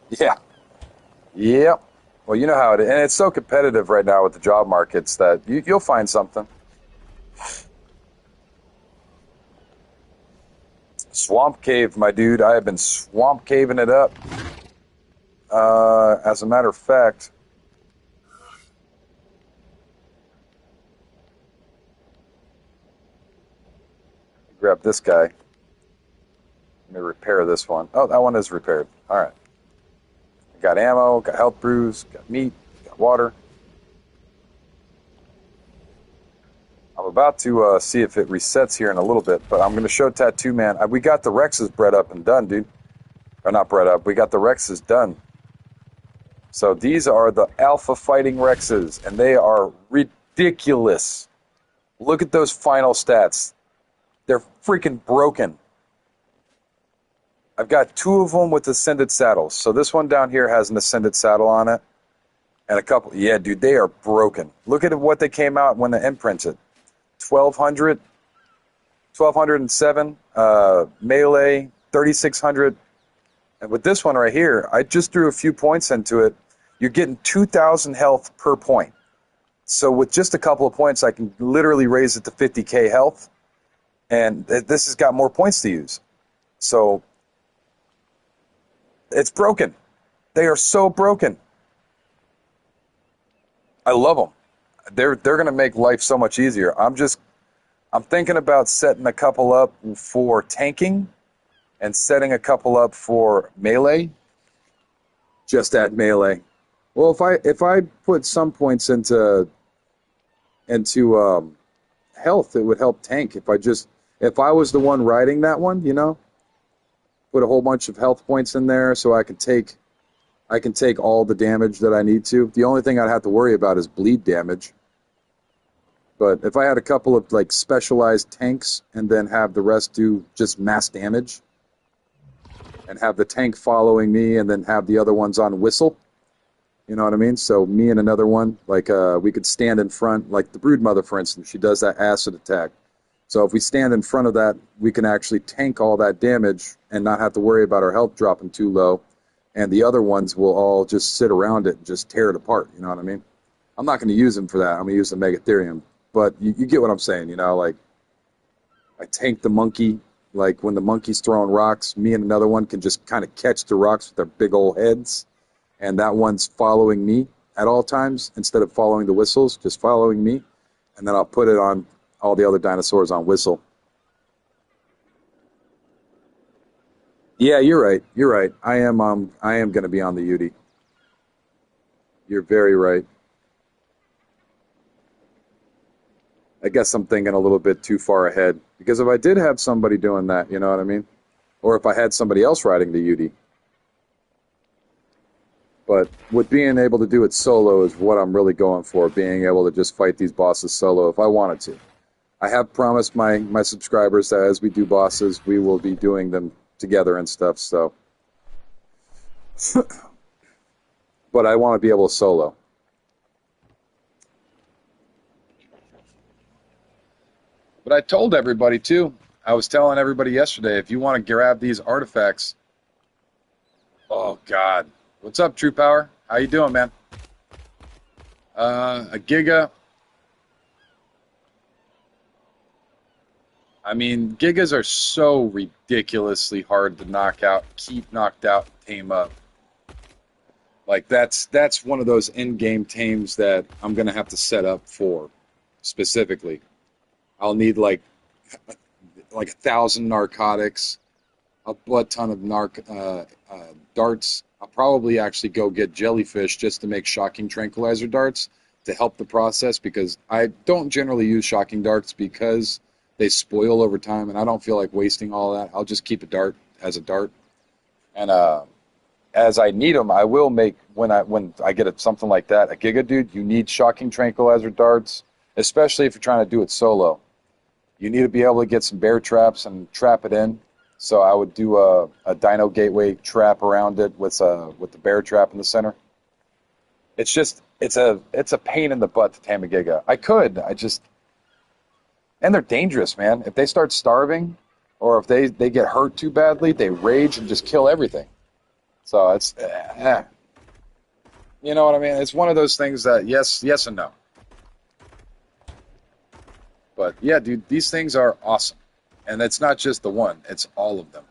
Yeah. Yep. Well, you know how it is. And it's so competitive right now with the job markets that you'll find something. Swamp cave, my dude. I have been swamp caving it up. As a matter of fact, grab this guy. Let me repair this one. Oh, that one is repaired. All right. Got ammo, got health brews, got meat, got water. I'm about to see if it resets here in a little bit, but I'm going to show Tattoo Man. We got the Rexes bred up and done, dude. Or not bred up. We got the Rexes done. So these are the Alpha Fighting Rexes, and they are ridiculous. Look at those final stats. They're freaking broken. I've got two of them with Ascended saddles. So this one down here has an Ascended saddle on it. And a couple. Yeah, dude, they are broken. Look at what they came out when they imprinted. 1200, 1207, melee, 3600. And with this one right here, I just threw a few points into it. You're getting 2,000 health per point. So with just a couple of points, I can literally raise it to 50k health. And this has got more points to use. So it's broken. They are so broken. I love them. They're going to make life so much easier. I'm thinking about setting a couple up for tanking and setting a couple up for melee. Just at melee. Well, if I put some points into health, it would help tank. If I was the one riding that one, put a whole bunch of health points in there so I can take all the damage that I need to. The only thing I'd have to worry about is bleed damage. But if I had a couple of like specialized tanks and then have the rest do just mass damage and have the tank following me and then have the other ones on whistle, you know what I mean? So me and another one, like we could stand in front, like the Broodmother, for instance, she does that acid attack. So if we stand in front of that, we can actually tank all that damage and not have to worry about our health dropping too low. And the other ones will all just sit around it and just tear it apart, you know what I mean? I'm not going to use them for that. I'm going to use the Megatherium. But you get what I'm saying, like I tank the monkey, like when the monkey's throwing rocks, me and another one can just kind of catch the rocks with their big old heads, and that one's following me at all times instead of following the whistles, just following me, and then I'll put it on all the other dinosaurs on whistle. Yeah, you're right. You're right. I am going to be on the Yudi. You're very right. I guess I'm thinking a little bit too far ahead. Because if I did have somebody doing that, you know what I mean? Or if I had somebody else riding the UD. But with being able to do it solo is what I'm really going for, being able to just fight these bosses solo if I wanted to. I have promised my subscribers that as we do bosses, we will be doing them together and stuff, so. But I want to be able to solo. But I told everybody too. I was telling everybody yesterday, if you want to grab these artifacts. Oh God, what's up, True Power? How you doing, man? A Giga. I mean, Gigas are so ridiculously hard to knock out, keep knocked out, tame up. Like that's one of those in-game tames that I'm gonna have to set up for specifically. I'll need like 1,000 narcotics, a butt ton of darts. I'll probably actually go get jellyfish just to make shocking tranquilizer darts to help the process, because I don't generally use shocking darts because they spoil over time, and I don't feel like wasting all that. I'll just keep a dart as a dart. And as I need them, I will make when I get something like that, a Giga dude. You need shocking tranquilizer darts, especially if you're trying to do it solo. You need to be able to get some bear traps and trap it in. So I would do a Dino Gateway trap around it with the bear trap in the center. It's just it's a pain in the butt to tame a Giga. I could, I just and they're dangerous, man. If they start starving, or if they get hurt too badly, they rage and just kill everything. So it's, you know what I mean? It's one of those things that yes and no. But yeah, dude, these things are awesome. And it's not just the one, it's all of them.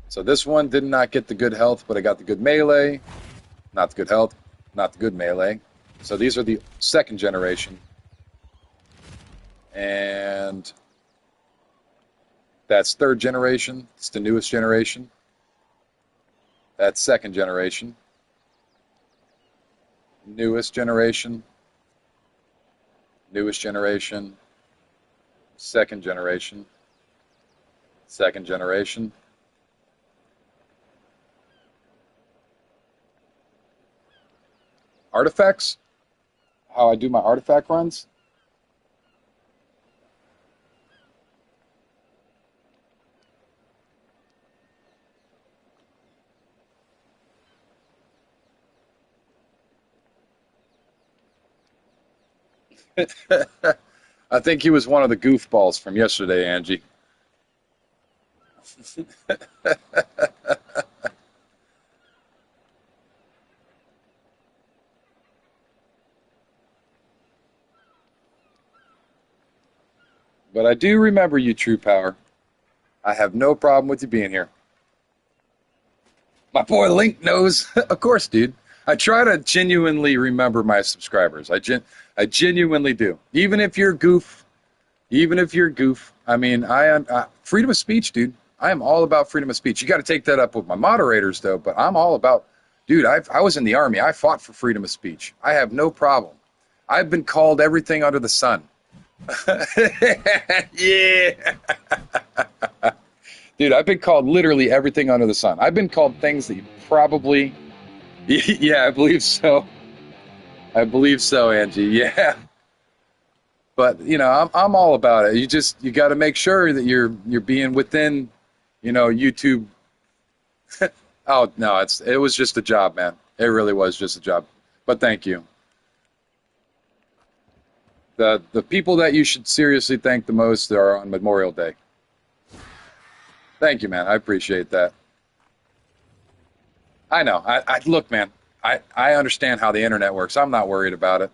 So this one did not get the good health, but I got the good melee. Not the good health, not the good melee. So these are the second generation. And that's third generation. It's the newest generation. That's second generation. Newest generation. Newest generation. Second generation. Second generation. Artifacts? How I do my artifact runs? I think he was one of the goofballs from yesterday, Angie. But I do remember you, True Power. I have no problem with you being here. My boy Link knows. Of course, dude. I try to genuinely remember my subscribers. I genuinely do. Even if you're goof, I mean, freedom of speech, dude. I am all about freedom of speech. You got to take that up with my moderators, though. But I'm all about, dude. I was in the army. I fought for freedom of speech. I have no problem. I've been called everything under the sun. Yeah. Dude, I've been called literally everything under the sun. I've been called things that you probably, yeah, I believe so. I believe so, Angie. Yeah. But, I'm all about it. You got to make sure that you're being within, YouTube. Oh, no, it was just a job, man. It really was just a job. But thank you. The people that you should seriously thank the most are on Memorial Day. Thank you, man. I appreciate that. I know. I look, man. I understand how the internet works. I'm not worried about it.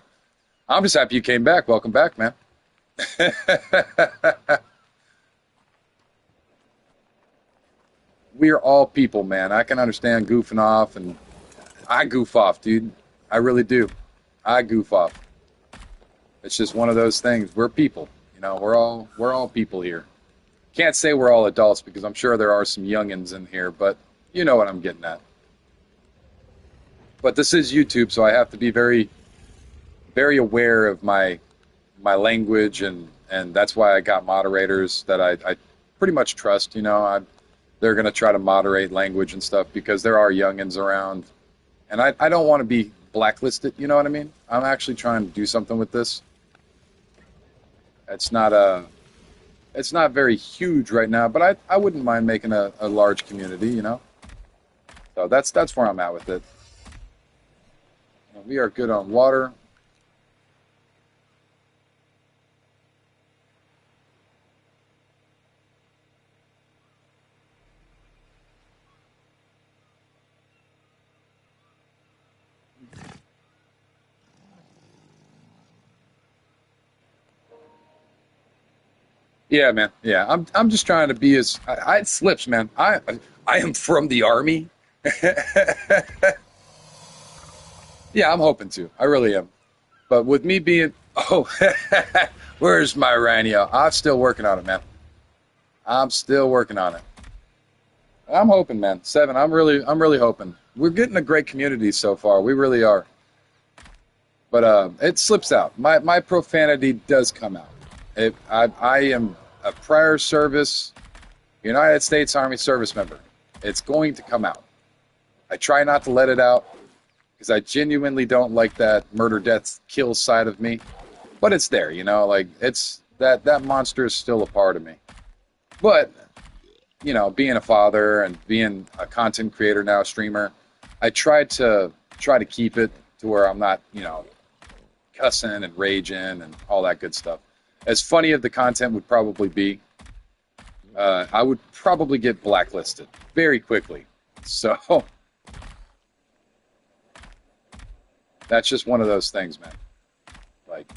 I'm just happy you came back. Welcome back, man. We are all people, man. I can understand goofing off, and I goof off, dude. I really do. I goof off. It's just one of those things. We're people. We're all people here. Can't say we're all adults because I'm sure there are some youngins in here, but you know what I'm getting at. But this is YouTube, so I have to be very, very aware of my language, and that's why I got moderators that I pretty much trust. They're going to try to moderate language and stuff because there are youngins around, and I don't want to be blacklisted. You know what I mean? I'm actually trying to do something with this. It's not very huge right now, but I wouldn't mind making a large community. So that's where I'm at with it. We are good on water. Yeah, man. Yeah, I'm just trying to be it slips, man. I am from the army. Yeah, I'm hoping to. I really am. But with me being, oh, where's my Ranio? I'm still working on it, man. I'm still working on it. I'm hoping, man. Seven. I'm really hoping. We're getting a great community so far. We really are. But it slips out. My profanity does come out. I am a prior service United States Army service member. It's going to come out. I try not to let it out because I genuinely don't like that murder, death, kill side of me. But it's there, you know, like it's that monster is still a part of me. But you know, being a father and being a content creator now, a streamer, I try to keep it to where I'm not, you know, cussing and raging and all that good stuff. As funny as the content would probably be, I would probably get blacklisted very quickly. So that's just one of those things, man. Like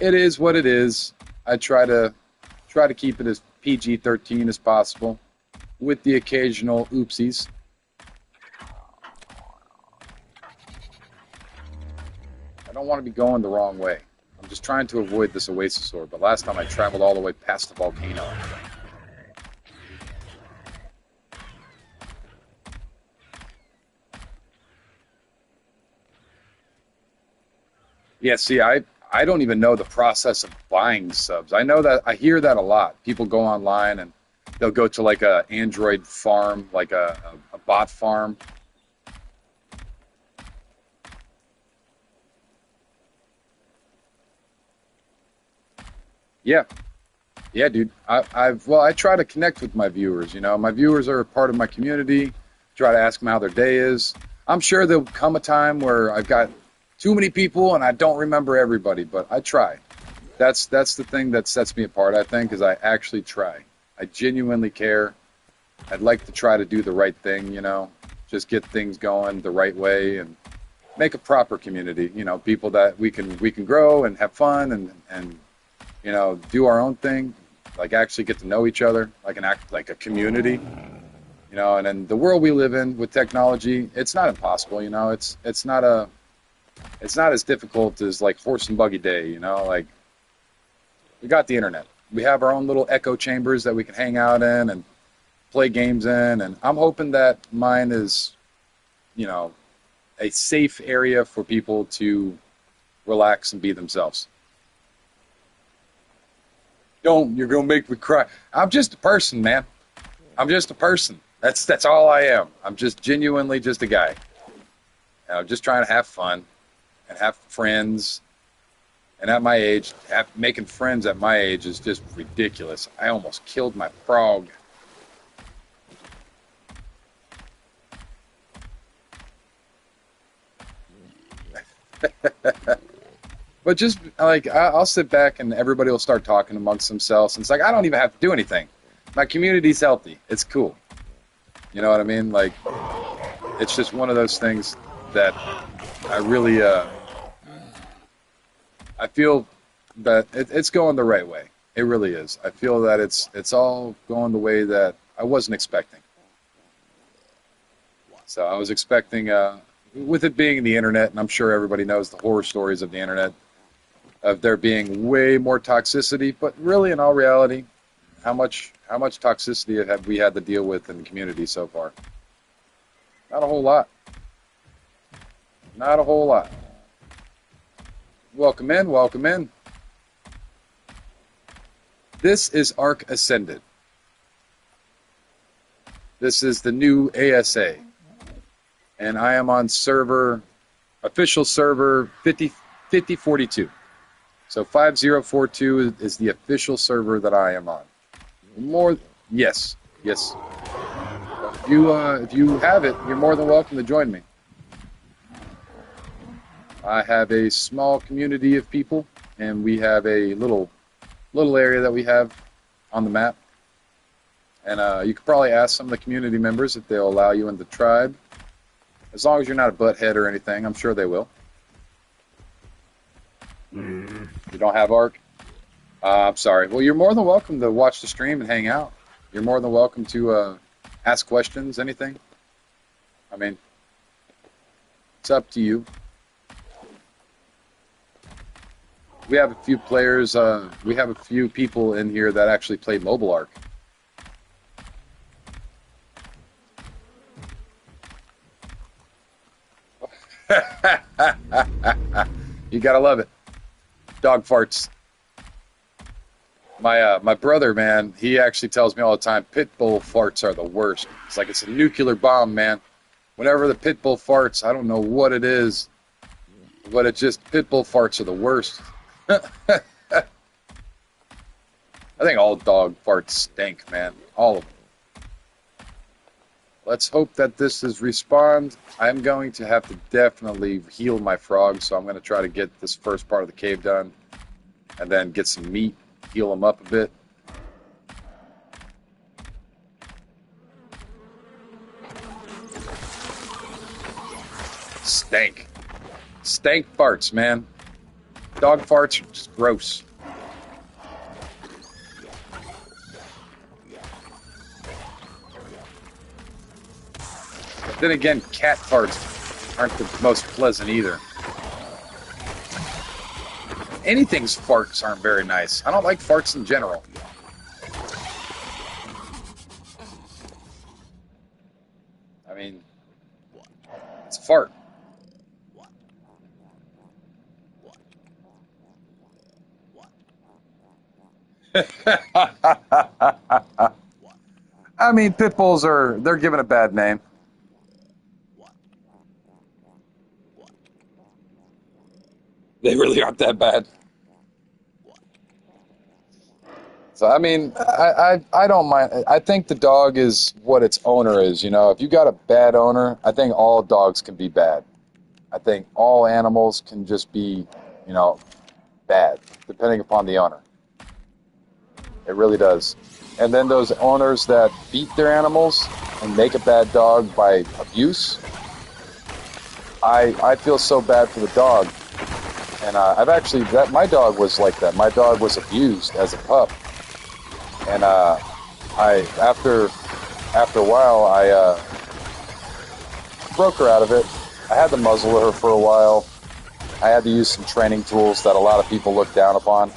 it is what it is. I try to keep it as PG-13 as possible, with the occasional oopsies. I don't want to be going the wrong way. I'm just trying to avoid this oasis orb, but last time I traveled all the way past the volcano. Yeah, see, I don't even know the process of buying subs. I know that I hear that a lot. People go online and they'll go to like a Android farm, like a bot farm. Yeah, yeah, dude. I try to connect with my viewers. You know, my viewers are a part of my community. Try to ask them how their day is. I'm sure there'll come a time where I've got too many people and I don't remember everybody, but I try. That's the thing that sets me apart, I think, is I actually try. I genuinely care. I'd like to try to do the right thing, you know, just get things going the right way and make a proper community, you know, people that we can grow and have fun and you know, do our own thing, like actually get to know each other, like an act like a community, you know, and in the world we live in with technology, it's not impossible, you know, it's not as difficult as like horse and buggy day, you know, like we got the internet. We have our own little echo chambers that we can hang out in and play games in, and I'm hoping that mine is, you know, a safe area for people to relax and be themselves. Don't, you're gonna make me cry. I'm just a person, man. I'm just a person. That's all I am. I'm just genuinely just a guy. And I'm just trying to have fun and have friends. And at my age, making friends at my age is just ridiculous. I almost killed my frog. But just like I'll sit back and everybody will start talking amongst themselves. And it's like I don't even have to do anything. My community's healthy. It's cool. You know what I mean? Like it's just one of those things that I really I feel that it's going the right way. It really is. I feel that it's all going the way that I wasn't expecting. So I was expecting, with it being the internet, and I'm sure everybody knows the horror stories of the internet, of there being way more toxicity. But really, in all reality, how much toxicity have we had to deal with in the community so far? Not a whole lot. Not a whole lot. Welcome in, welcome in. This is Ark Ascended. This is the new ASA. And I am on official server 5042. So 5042 is the official server that I am on. Yes, yes. If you have it, you're more than welcome to join me. I have a small community of people, and we have a little area that we have on the map. And you could probably ask some of the community members if they'll allow you in the tribe. As long as you're not a butthead or anything, I'm sure they will. You don't have Ark? I'm sorry. Well, you're more than welcome to watch the stream and hang out. You're more than welcome to ask questions, anything. I mean, it's up to you. We have a few players, we have a few people in here that actually play Mobile Ark. You gotta love it. Dog farts. My brother, man, he actually tells me all the time, pit bull farts are the worst. It's like it's a nuclear bomb, man. Whenever the pit bull farts, I don't know what it is, but it just, pit bull farts are the worst. I think all dog farts stink, man. All of them. Let's hope that this is respawned. I'm going to have to definitely heal my frog, so I'm going to try to get this first part of the cave done, and then get some meat, heal them up a bit. Stank. Stank farts, man. Dog farts are just gross. But then again, cat farts aren't the most pleasant either. Anything's farts aren't very nice. I don't like farts in general. I mean, it's a fart. I mean, pit bulls they're given a bad name. They really aren't that bad. So, I mean, I don't mind. I think the dog is what its owner is. You know, if you got a bad owner, I think all dogs can be bad. I think all animals can just be, you know, bad, depending upon the owner. It really does. And then those owners that beat their animals and make a bad dog by abuse, I feel so bad for the dog. And I've actually, my dog was like that. My dog was abused as a pup. And after a while, I broke her out of it. I had to muzzle her for a while. I had to use some training tools that a lot of people look down upon.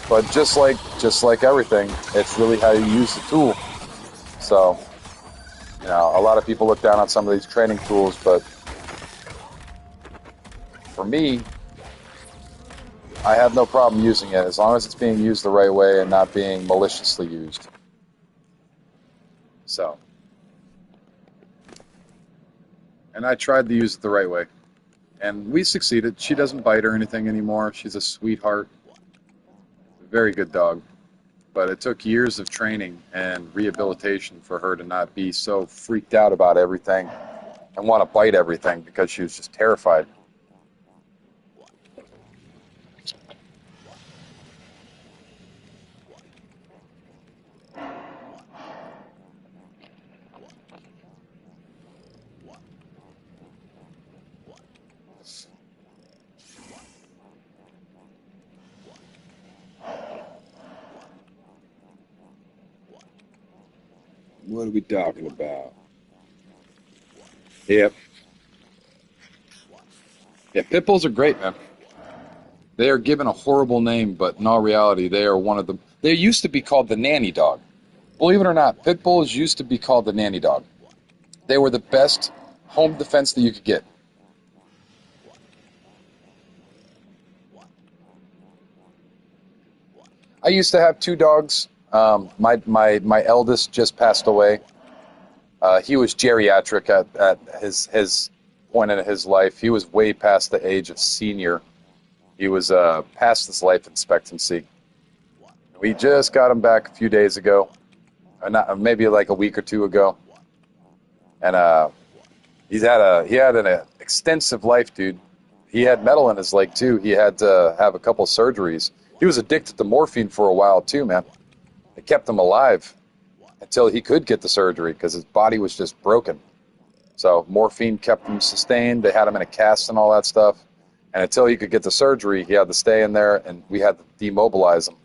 But just like everything, it's really how you use the tool. So, you know, a lot of people look down on some of these training tools, but for me, I have no problem using it as long as it's being used the right way and not being maliciously used. So, and I tried to use it the right way. And we succeeded. She doesn't bite or anything anymore. She's a sweetheart. Very good dog. But it took years of training and rehabilitation for her to not be so freaked out about everything and want to bite everything because she was just terrified. What are we talking about? Yep. Yeah, pit bulls are great, man. They are given a horrible name, but in all reality, they are one of the... They used to be called the nanny dog. Believe it or not, pit bulls used to be called the nanny dog. They were the best home defense that you could get. I used to have two dogs. My eldest just passed away. He was geriatric at his point in his life. He was way past the age of senior. He was past his life expectancy. We just got him back a few days ago, or not, maybe like a week or two ago. And he had an extensive life, dude. He had metal in his leg too. He had to have a couple surgeries. He was addicted to morphine for a while too, man. It kept him alive until he could get the surgery because his body was just broken. So morphine kept him sustained. They had him in a cast and all that stuff. And until he could get the surgery, he had to stay in there, and we had to demobilize him.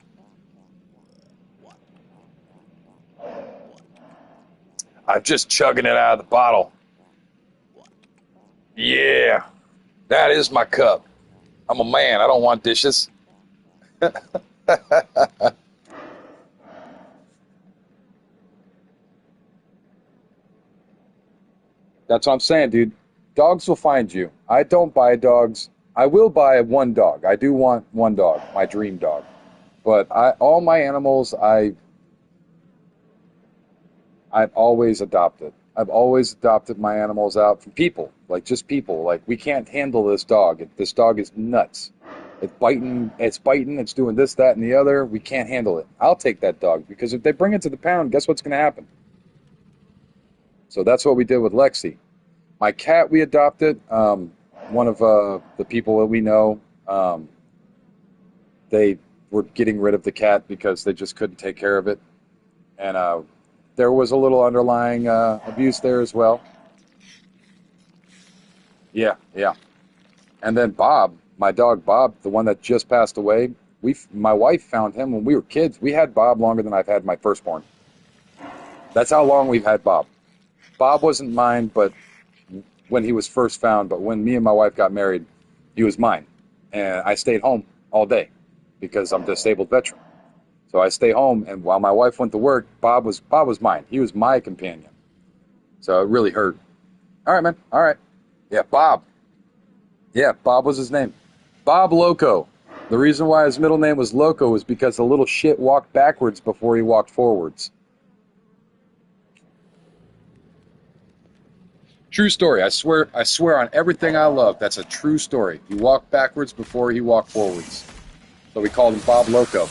I'm just chugging it out of the bottle. Yeah, that is my cup. I'm a man. I don't want dishes. That's what I'm saying, dude. Dogs will find you. I don't buy dogs. I will buy one dog. I do want one dog, my dream dog. But all my animals, I've always adopted. I've always adopted my animals out from people, like just people. Like we can't handle this dog. This dog is nuts. It's doing this, that, and the other. We can't handle it. I'll take that dog because if they bring it to the pound, guess what's going to happen? So that's what we did with Lexi. My cat we adopted. One of the people that we know, they were getting rid of the cat because they just couldn't take care of it. And there was a little underlying abuse there as well. Yeah, yeah. And then Bob, my dog Bob, the one that just passed away, my wife found him when we were kids. We had Bob longer than I've had my firstborn. That's how long we've had Bob. Bob wasn't mine, but when he was first found, but when me and my wife got married, he was mine. And I stayed home all day because I'm a disabled veteran. So I stay home, and while my wife went to work, Bob was mine. He was my companion. So it really hurt. All right, man. All right. Yeah, Bob. Yeah, Bob was his name. Bob Loco. The reason why his middle name was Loco was because the little shit walked backwards before he walked forwards. True story. I swear on everything I love. That's a true story. He walked backwards before he walked forwards. So we called him Bob Loco.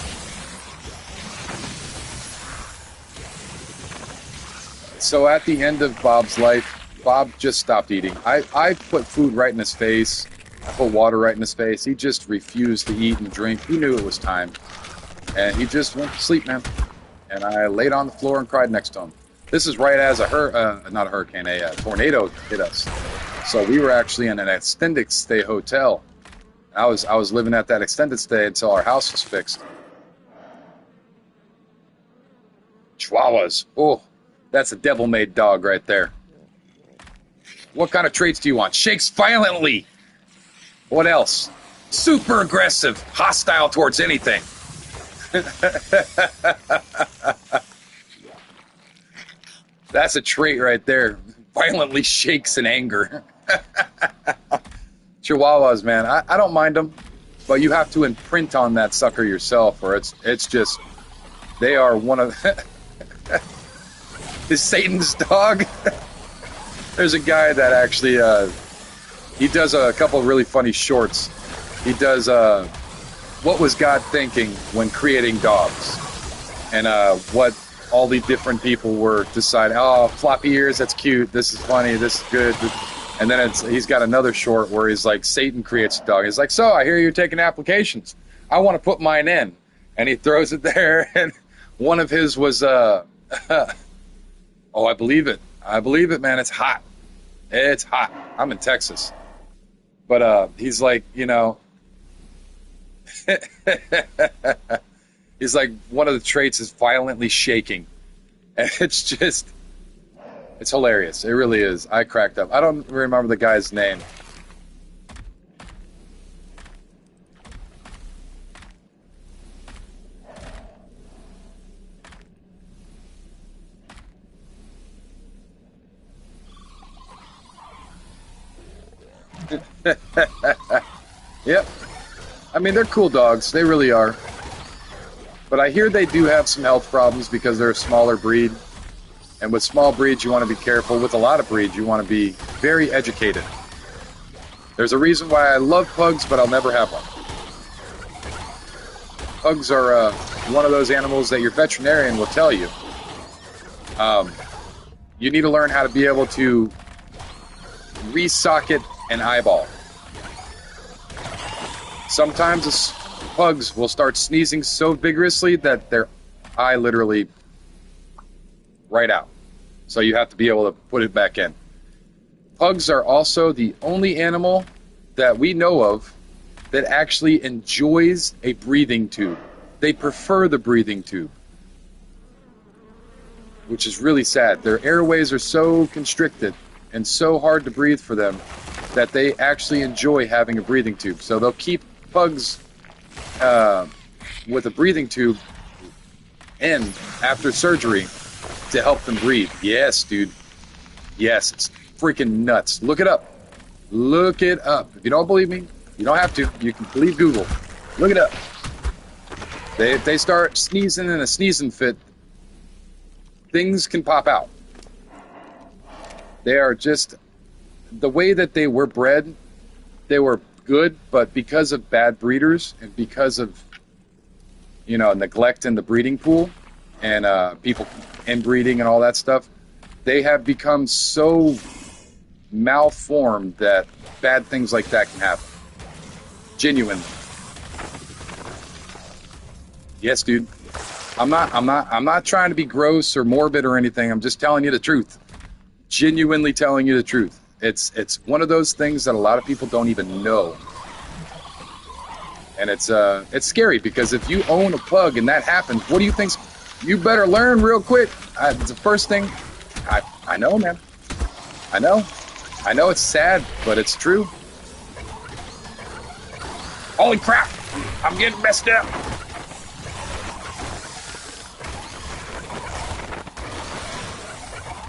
So at the end of Bob's life, Bob just stopped eating. I put food right in his face. I put water right in his face. He just refused to eat and drink. He knew it was time. And he just went to sleep, man. And I laid on the floor and cried next to him. This is right as a tornado hit us. So we were actually in an extended stay hotel. I was living at that extended stay until our house was fixed. Chihuahuas. Oh, that's a devil-made dog right there. What kind of traits do you want? Shakes violently. What else? Super aggressive, hostile towards anything. That's a trait right there. Violently shakes in anger. Chihuahuas, man, I don't mind them, but you have to imprint on that sucker yourself, or it's just, they are one of, is Satan's dog. There's a guy that actually, he does a couple of really funny shorts. He does, what was God thinking when creating dogs? And what all the different people were deciding, oh, floppy ears, that's cute, this is funny, this is good. And then he's got another short where he's like, Satan creates a dog. He's like, so I hear you're taking applications. I want to put mine in. And he throws it there. And one of his was, oh, I believe it. I believe it, man. It's hot. It's hot. I'm in Texas. But he's like, you know, he's like, one of the traits is violently shaking. And it's just, it's hilarious. It really is. I cracked up. I don't remember the guy's name. Yep. I mean, they're cool dogs. They really are. But I hear they do have some health problems because they're a smaller breed. And with small breeds, you want to be careful. With a lot of breeds, you want to be very educated. There's a reason why I love pugs, but I'll never have one. Pugs are one of those animals that your veterinarian will tell you. You need to learn how to be able to resocket an eyeball. Sometimes pugs will start sneezing so vigorously that their eye literally right out. So you have to be able to put it back in. Pugs are also the only animal that we know of that actually enjoys a breathing tube. They prefer the breathing tube, which is really sad. Their airways are so constricted and so hard to breathe for them that they actually enjoy having a breathing tube. So they'll keep pugs with a breathing tube in after surgery to help them breathe. Yes, dude. Yes, it's freaking nuts. Look it up. Look it up. If you don't believe me, you don't have to. You can believe Google. Look it up. If they start sneezing in a sneezing fit, things can pop out. They are just the way that they were bred. They were good, but because of bad breeders and because of neglect in the breeding pool and people inbreeding and all that stuff, they have become so malformed that bad things like that can happen. Genuinely. Yes, dude. I'm not trying to be gross or morbid or anything. I'm just telling you the truth. Genuinely telling you the truth. It's one of those things that a lot of people don't even know. And it's scary because if you own a pug and that happens, what do you think? You better learn real quick. It's the first thing. I know, man. I know it's sad, but it's true. Holy crap! I'm getting messed up.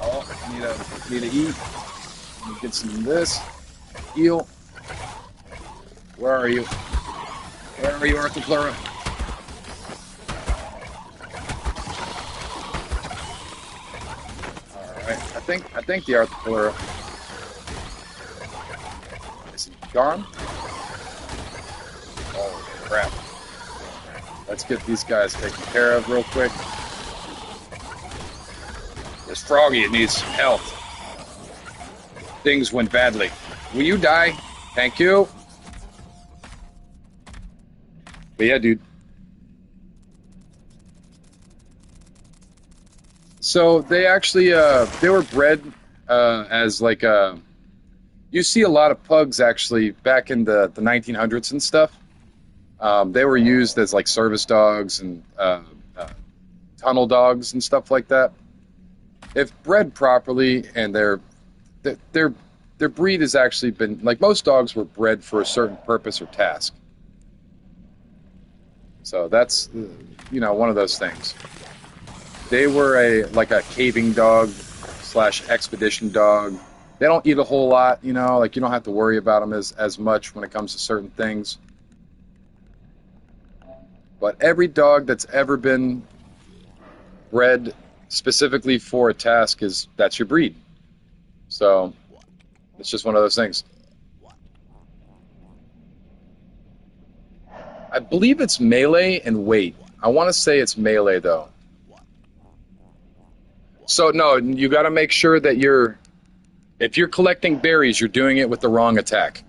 Oh, need to eat. Let me get some of this. Heal. Where are you? Where are you, Arthropleura? Alright, I think the Arthropleura is he gone? Oh crap. Let's get these guys taken care of real quick. This Froggy needs some help. Things went badly. Will you die? Thank you. But yeah, dude. So they actually they were bred as like you see a lot of pugs actually back in the 1900s and stuff. They were used as like service dogs and tunnel dogs and stuff like that. If bred properly and their breed has actually been like most dogs were bred for a certain purpose or task. So that's one of those things. They were like a caving dog / expedition dog. They don't eat a whole lot, like you don't have to worry about them as much when it comes to certain things. But every dog that's ever been bred specifically for a task that's your breed. So it's just one of those things. I believe it's melee and weight. I want to say it's melee though. So no, you got to make sure that if you're collecting berries, you're doing it with the wrong attack.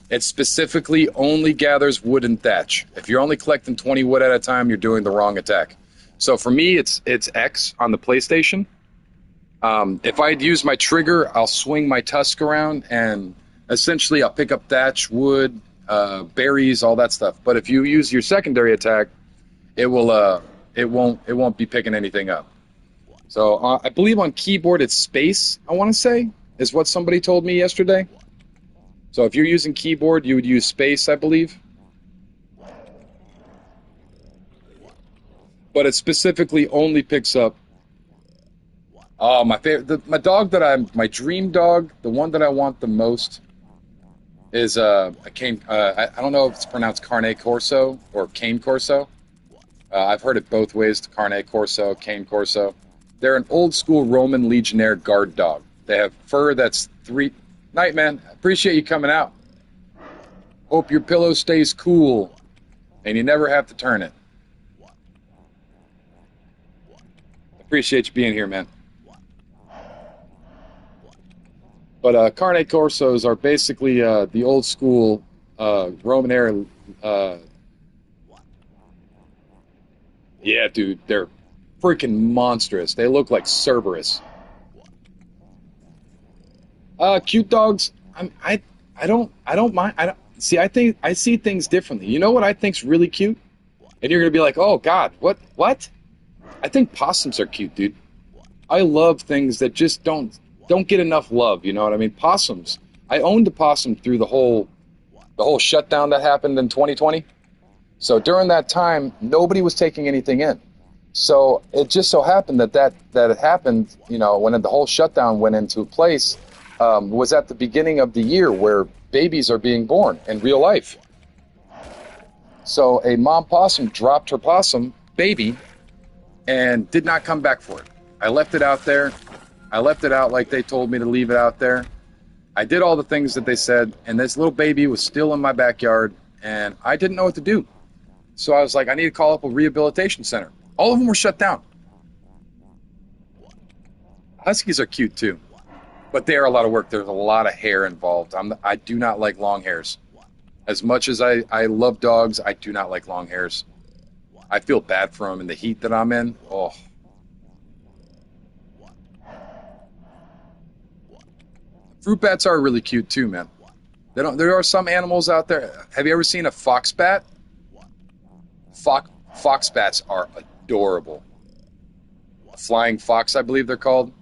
It specifically only gathers wood and thatch. If you're only collecting 20 wood at a time, you're doing the wrong attack. So for me, it's X on the PlayStation. If I'd use my trigger, I'll swing my tusk around and essentially I'll pick up thatch, wood, berries, all that stuff. But if you use your secondary attack, it won't be picking anything up. So I believe on keyboard it's space, I want to say, is what somebody told me yesterday. So if you're using keyboard, you would use space, I believe. But it specifically only picks up. Oh, my favorite, my dream dog, the one that I want the most is I don't know if it's pronounced Carne Corso or Cane Corso. I've heard it both ways, Carne Corso, Cane Corso. They're an old school Roman Legionnaire guard dog. They have fur that's Night, man. Appreciate you coming out. Hope your pillow stays cool and you never have to turn it. Appreciate you being here, man. But Carne Corsos are basically the old school Roman era. Yeah, dude, they're freaking monstrous. They look like Cerberus. Cute dogs. I don't mind. I see things differently. You know what I think's really cute? And you're gonna be like, oh God, what? I think possums are cute, dude. I love things that just don't get enough love. You know what I mean? Possums. I owned a possum through the whole shutdown that happened in 2020. So during that time, nobody was taking anything in. So it just so happened that it happened, when the whole shutdown went into place, was at the beginning of the year where babies are being born in real life. So a mom possum dropped her possum baby and did not come back for it. I left it out there. I left it out like they told me to leave it out there. I did all the things that they said, and this little baby was still in my backyard, and I didn't know what to do. So I was like, I need to call up a rehabilitation center. All of them were shut down. Huskies are cute too, but they are a lot of work. There's a lot of hair involved. I do not like long hairs. As much as I love dogs, I do not like long hairs. I feel bad for them in the heat that I'm in. Oh. Fruit bats are really cute too, man. There are some animals out there. Have you ever seen a fox bat? Fox bats are adorable. Flying fox, I believe they're called.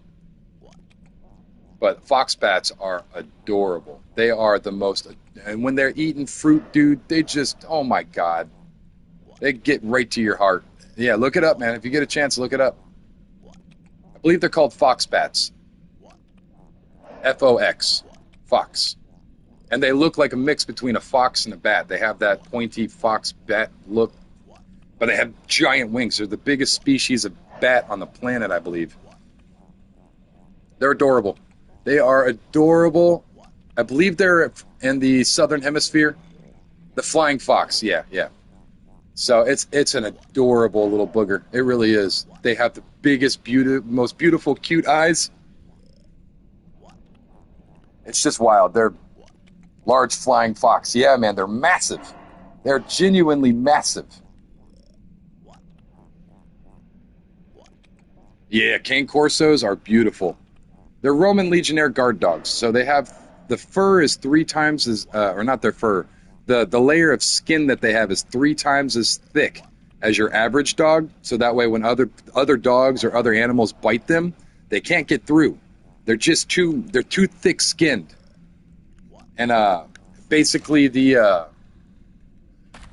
But fox bats are adorable. They are the most, and when they're eating fruit, dude, they just, oh my God. They get right to your heart. Yeah, look it up, man. If you get a chance, look it up. I believe they're called fox bats. Fox. Fox. And they look like a mix between a fox and a bat. They have that pointy fox bat look, but they have giant wings. They're the biggest species of bat on the planet, I believe. They're adorable. They are adorable. I believe they're in the southern hemisphere. The flying fox, yeah. So it's an adorable little booger. It really is. They have the biggest, most beautiful, cute eyes. It's just wild. They're large flying fox. Yeah, man, they're massive. They're genuinely massive. Yeah, cane corsos are beautiful. They're Roman Legionnaire guard dogs. So they have, the fur is 3 times as, or not their fur, the layer of skin that they have is 3 times as thick as your average dog. So that way when other dogs or other animals bite them, they can't get through. They're just too thick skinned. And basically the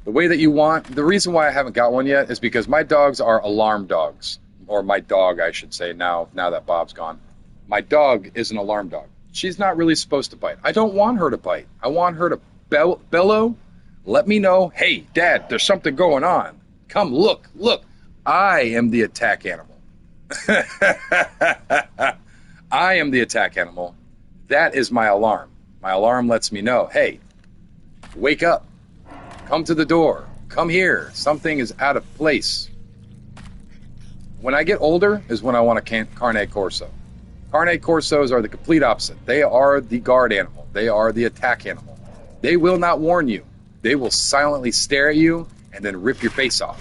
way that you want, the reason why I haven't got one yet is because my dogs are alarm dogs. Or my dog, I should say, now that Bob's gone. My dog is an alarm dog. She's not really supposed to bite. I don't want her to bite. I want her to bellow, let me know, hey, Dad, there's something going on. Come, look. I am the attack animal. I am the attack animal. That is my alarm. My alarm lets me know, hey, wake up. Come to the door. Come here. Something is out of place. When I get older is when I want a Carne Corso. Carne Corsos are the complete opposite. They are the guard animal. They are the attack animal. They will not warn you. They will silently stare at you and then rip your face off.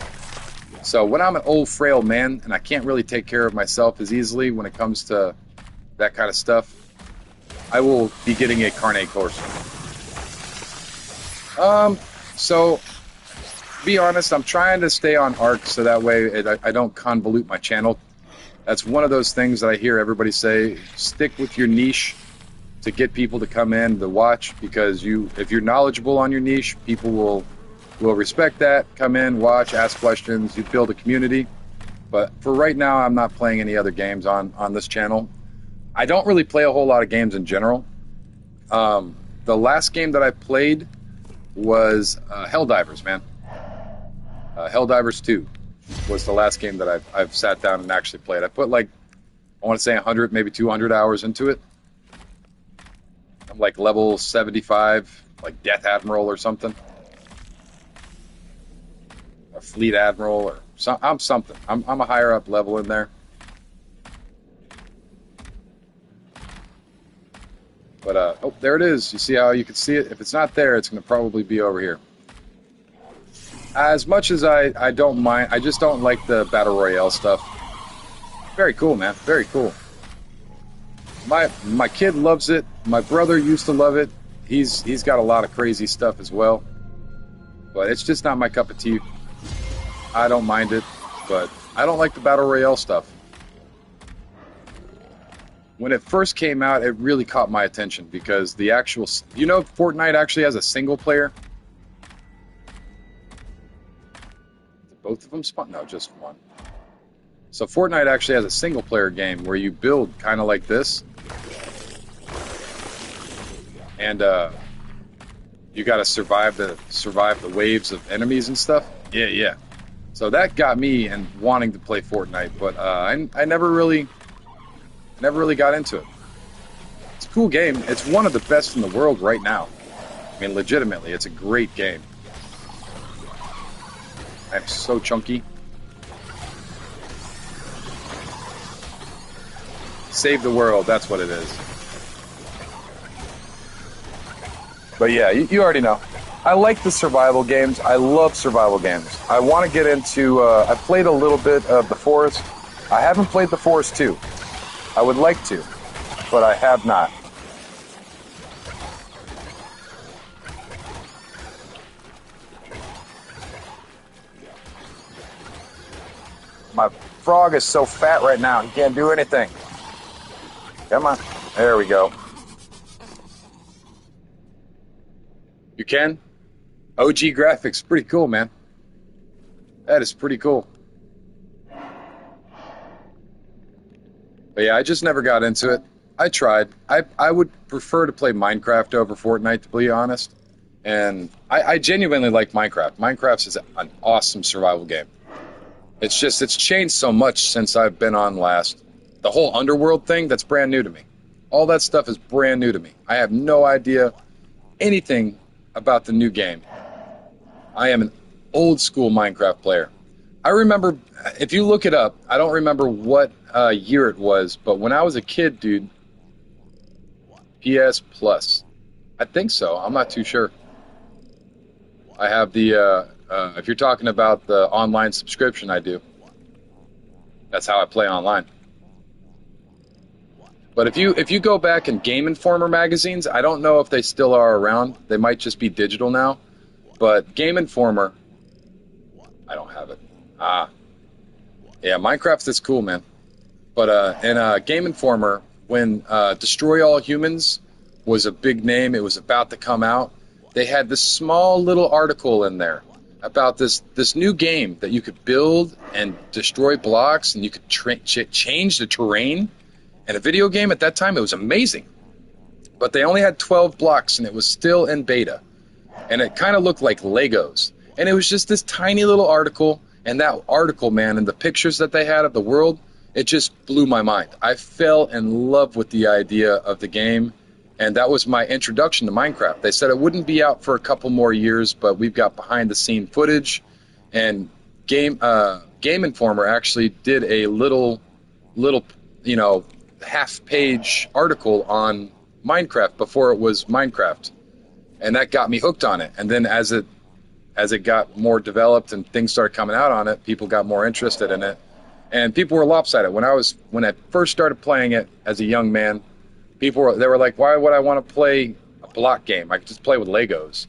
So when I'm an old, frail man and I can't really take care of myself as easily when it comes to that kind of stuff, I will be getting a Carne Corso. So be honest, I'm trying to stay on ARC so that way I don't convolute my channel. That's one of those things that I hear everybody say, stick with your niche to get people to come in to watch, because if you're knowledgeable on your niche, people will respect that, come in, watch, ask questions, you build a community. But for right now, I'm not playing any other games on this channel. I don't really play a whole lot of games in general. The last game that I played was Helldivers, man. Helldivers 2 was the last game that I've sat down and actually played. I put I want to say 100, maybe 200 hours into it. I'm like level 75, like Death Admiral or something. Or Fleet Admiral or I'm something. I'm a higher up level in there. But, oh, there it is. You see how you can see it? If it's not there, it's going to probably be over here. As much as I don't mind, I just don't like the Battle Royale stuff. Very cool, man. Very cool. My kid loves it. My brother used to love it. He's got a lot of crazy stuff as well. But it's just not my cup of tea. I don't mind it, but I don't like the Battle Royale stuff. When it first came out, it really caught my attention because the actual... You know Fortnite actually has a single player? Both of them spawn? No, just one. So Fortnite actually has a single player game where you build kind of like this. And you got to survive the waves of enemies and stuff. Yeah. So that got me and wanting to play Fortnite, but I never really Never really got into it. It's a cool game. It's one of the best in the world right now. I mean, legitimately, it's a great game. I'm so chunky. Save the world, that's what it is. But yeah, you already know. I like the survival games. I love survival games. I want to get into, I played a little bit of The Forest. I haven't played The Forest 2. I would like to, but I have not. My frog is so fat right now, he can't do anything. Come on. There we go. You can? OG graphics, pretty cool, man. That is pretty cool. But yeah, I just never got into it. I tried. I would prefer to play Minecraft over Fortnite, to be honest. And I genuinely like Minecraft. Minecraft is an awesome survival game. It's just, it's changed so much since I've been on last. The whole underworld thing, that's brand new to me. All that stuff is brand new to me. I have no idea anything about the new game. I am an old school Minecraft player. I remember, if you look it up, I don't remember what year it was, but when I was a kid, dude, PS Plus. I think so. I'm not too sure. I have the, if you're talking about the online subscription, I do. That's how I play online. But if you go back in Game Informer magazines, I don't know if they still are around. They might just be digital now. But Game Informer, I don't have it. Yeah, Minecraft is cool, man. But in Game Informer, when Destroy All Humans was a big name, it was about to come out, they had this small little article in there about this new game that you could build and destroy blocks, and you could change the terrain. And a video game at that time, it was amazing. But they only had 12 blocks, and it was still in beta. And it kind of looked like Legos. And it was just this tiny little article, and that article, man, and the pictures that they had of the world, it just blew my mind. I fell in love with the idea of the game, and that was my introduction to Minecraft. They said it wouldn't be out for a couple more years, but we've got behind-the-scene footage, and Game Informer actually did a little, you know, half-page article on Minecraft before it was Minecraft, and that got me hooked on it. And then as it got more developed and things started coming out on it, people got more interested in it, and people were lopsided. When I first started playing it as a young man, they were like, why would I want to play a block game? I could just play with Legos.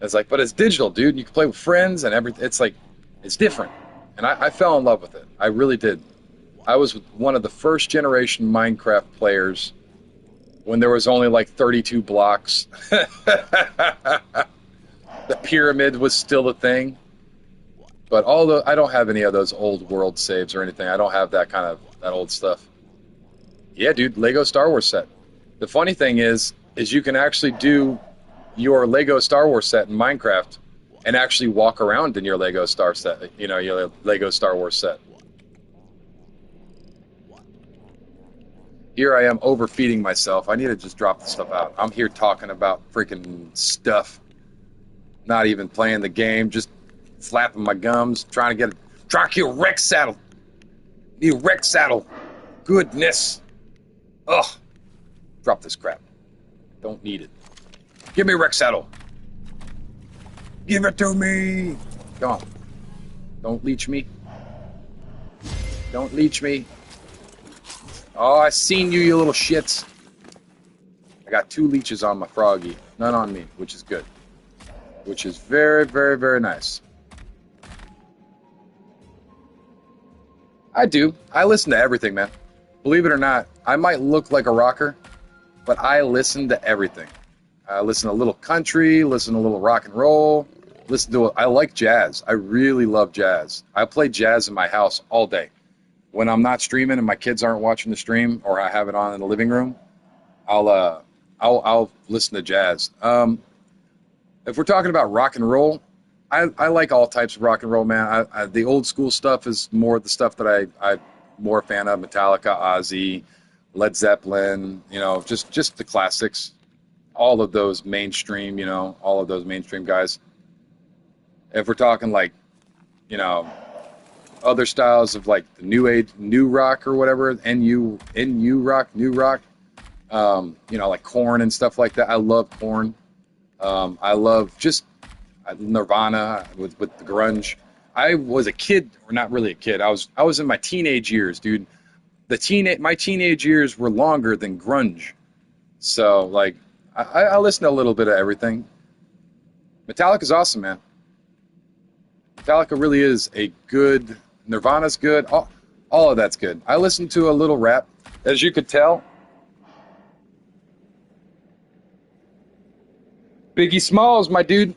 It's like, but it's digital, dude. You can play with friends and everything. It's like, it's different. And I fell in love with it. I really did. I was one of the first generation Minecraft players when there was only like 32 blocks. The pyramid was still a thing. But although I don't have any of those old world saves or anything, I don't have that old stuff. Yeah, dude, Lego Star Wars set. The funny thing is you can actually do your Lego Star Wars set in Minecraft and actually walk around in your Lego Star Wars set. Here I am overfeeding myself. I need to just drop the stuff out. I'm here talking about freaking stuff. Not even playing the game, just flapping my gums, trying to get a Rex saddle. Need a Rex saddle. Goodness. Ugh. Drop this crap. Don't need it. Give me a Rex saddle. Give it to me. Come on. Don't leech me. Don't leech me. Oh, I seen you, you little shits. I got 2 leeches on my froggy. None on me, which is good. Which is very, very, very nice. I do. I listen to everything, man. Believe it or not, I might look like a rocker, but I listen to everything. I listen to a little country, listen to a little rock and roll, I like jazz. I really love jazz. I play jazz in my house all day. When I'm not streaming and my kids aren't watching the stream, or I have it on in the living room, I'll listen to jazz. If we're talking about rock and roll, I like all types of rock and roll, man. The old school stuff is more the stuff that I'm more a fan of. Metallica, Ozzy, Led Zeppelin, just the classics. All of those mainstream, all of those mainstream guys. If we're talking like, you know, other styles of like the new age, new rock or whatever, new rock, like Korn and stuff like that. I love Korn. I love just Nirvana with the grunge. I was a kid, or not really a kid. I was in my teenage years, dude. My teenage years were longer than grunge. So like I listen to a little bit of everything. Metallica's awesome, man. Metallica really is a good. Nirvana's good. All of that's good. I listen to a little rap, as you could tell. Biggie Smalls, my dude.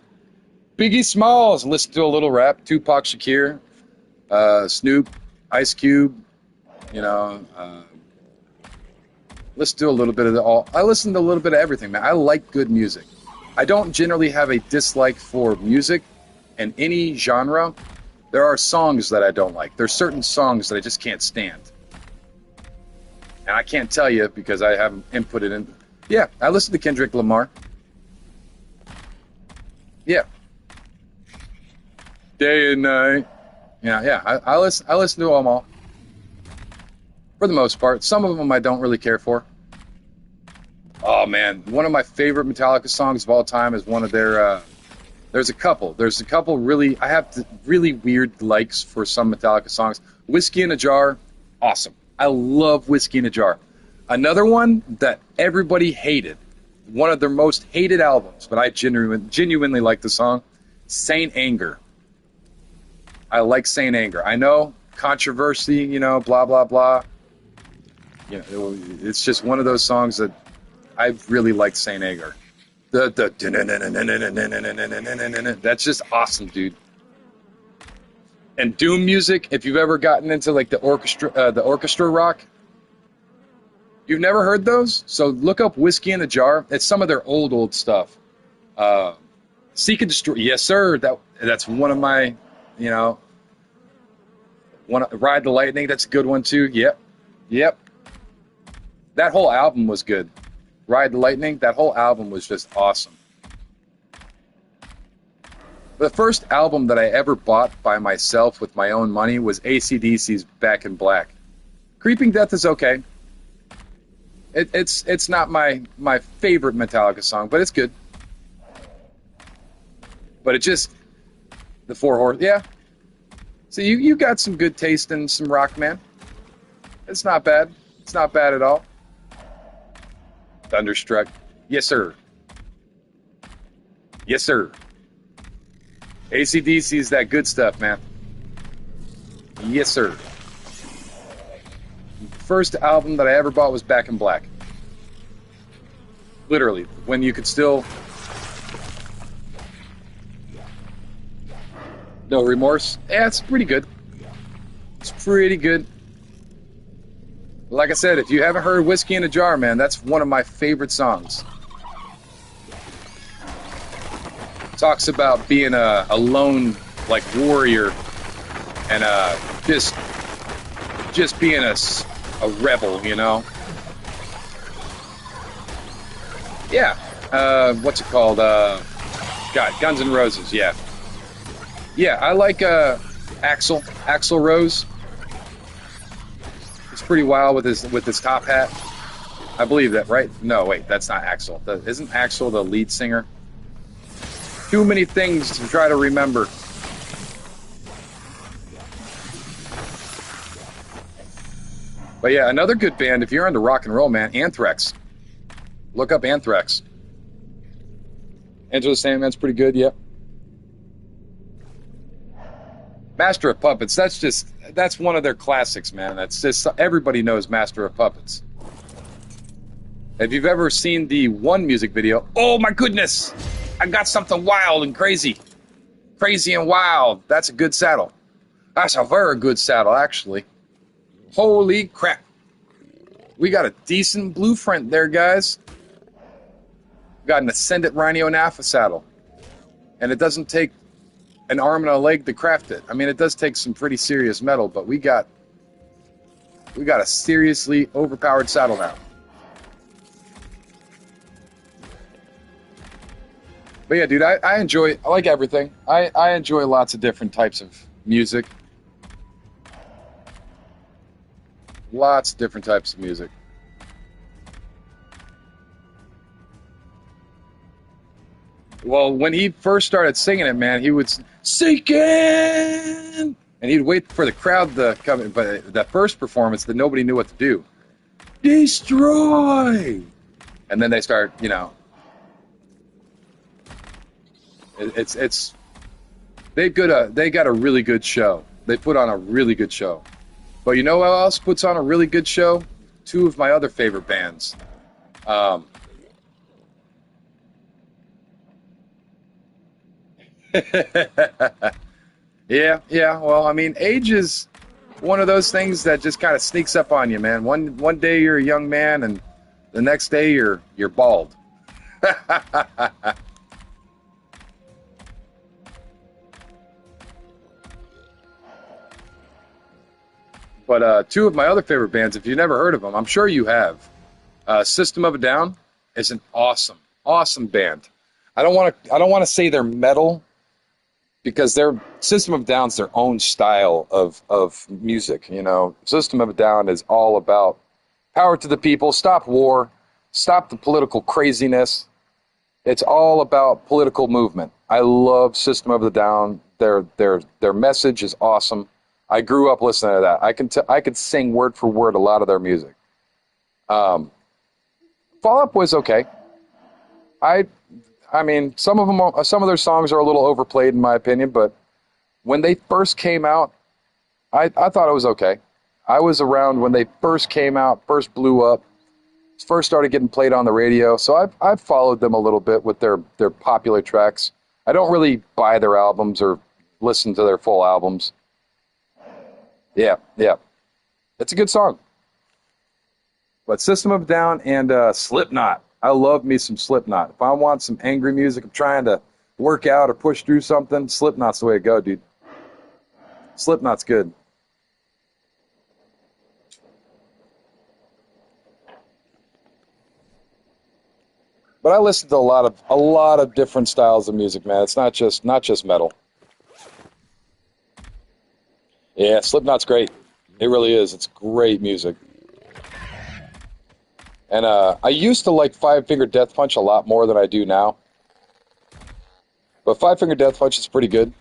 Biggie Smalls. Listen to a little rap. Tupac Shakur, Snoop, Ice Cube. You know, listen to a little bit of all. I listen to a little bit of everything, man. I like good music. I don't generally have a dislike for music in any genre. There are songs that I don't like. There's certain songs that I just can't stand. And I can't tell you because I haven't inputted in. Yeah, I listen to Kendrick Lamar. Yeah. Day and night. Yeah. I listen to them all. For the most part. Some of them I don't really care for. Oh, man. One of my favorite Metallica songs of all time is one of their... There's a couple really... I have really weird likes for some Metallica songs. Whiskey in a Jar, awesome. I love Whiskey in a Jar. Another one that everybody hated. One of their most hated albums, but I genuinely like the song. Saint Anger. I like Saint Anger. I know, controversy, blah, blah, blah. It's just one of those songs that I really like Saint Anger. That's just awesome, dude. And doom music, if you've ever gotten into like the orchestra rock, you've never heard those? So look up Whiskey in a Jar. It's some of their old stuff. Seek and Destroy. Yes, sir. That's one of my, Ride the Lightning. That's a good one too. Yep. That whole album was good. Ride the Lightning. That whole album was just awesome. The first album that I ever bought by myself with my own money was AC/DC's Back in Black. Creeping Death is okay. It's not my favorite Metallica song, but it's good. But it just the Four Horsemen, yeah. So you got some good taste in some rock, man. It's not bad. It's not bad at all. Thunderstruck, yes sir. Yes sir. AC/DC is that good stuff, man. Yes sir. First album that I ever bought was Back in Black. Literally, when you could still... No Remorse? Yeah, it's pretty good. It's pretty good. Like I said, if you haven't heard Whiskey in a Jar, man, that's one of my favorite songs. Talks about being a lone, like, warrior and just being a rebel, Yeah. What's it called? Guns N' Roses, yeah. Yeah, I like Axl Rose. He's pretty wild with his top hat. I believe that, right? No, wait, that's not Axl. Isn't Axl the lead singer? Too many things to try to remember. But yeah, another good band, if you're into rock and roll, man, Anthrax. Look up Anthrax. Enter the Sandman's pretty good, yep. Master of Puppets, that's one of their classics, man. That's just, everybody knows Master of Puppets. If you've ever seen the one music video, oh my goodness, I got something wild and crazy. Crazy and wild. That's a good saddle. That's a very good saddle, actually. Holy crap. We got a decent blueprint there, guys. Got an Ascendant Rhino Nafa saddle. And it doesn't take an arm and a leg to craft it. I mean, it does take some pretty serious metal, but we got We got a seriously overpowered saddle now. But yeah, dude, I like everything. I enjoy lots of different types of music. Lots of different types of music. Well, when he first started singing it, man, he would sink in, and he'd wait for the crowd to come in. But that first performance, that nobody knew what to do. Destroy, and then they start, it's they got a really good show. They put on a really good show. But you know who else puts on a really good show? Two of my other favorite bands. Um, yeah. Well, I mean, age is one of those things that just kind of sneaks up on you, man. One day you're a young man, and the next day you're bald. But two of my other favorite bands, if you've never heard of them, I'm sure you have. System of a Down is an awesome band. I don't want to say they're metal because their System of a Down's their own style of music. System of a Down is all about power to the people, stop war, stop the political craziness. It's all about political movement. I love System of a Down. Their message is awesome. I grew up listening to that. I could sing word for word a lot of their music. Um, Fall Out Boy's okay. I I mean, some of their songs are a little overplayed in my opinion, but when they first came out, I thought it was okay. I was around when they first came out, first blew up, first started getting played on the radio, so I've followed them a little bit with their popular tracks. I don't really buy their albums or listen to their full albums. Yeah. It's a good song. But System of a Down and Slipknot. I love me some Slipknot. If I want some angry music, I'm trying to work out or push through something, Slipknot's the way to go, dude. Slipknot's good. But I listen to a lot of different styles of music, man. It's not just metal. Yeah, Slipknot's great. It really is. It's great music. And I used to like Five Finger Death Punch a lot more than I do now. But Five Finger Death Punch is pretty good.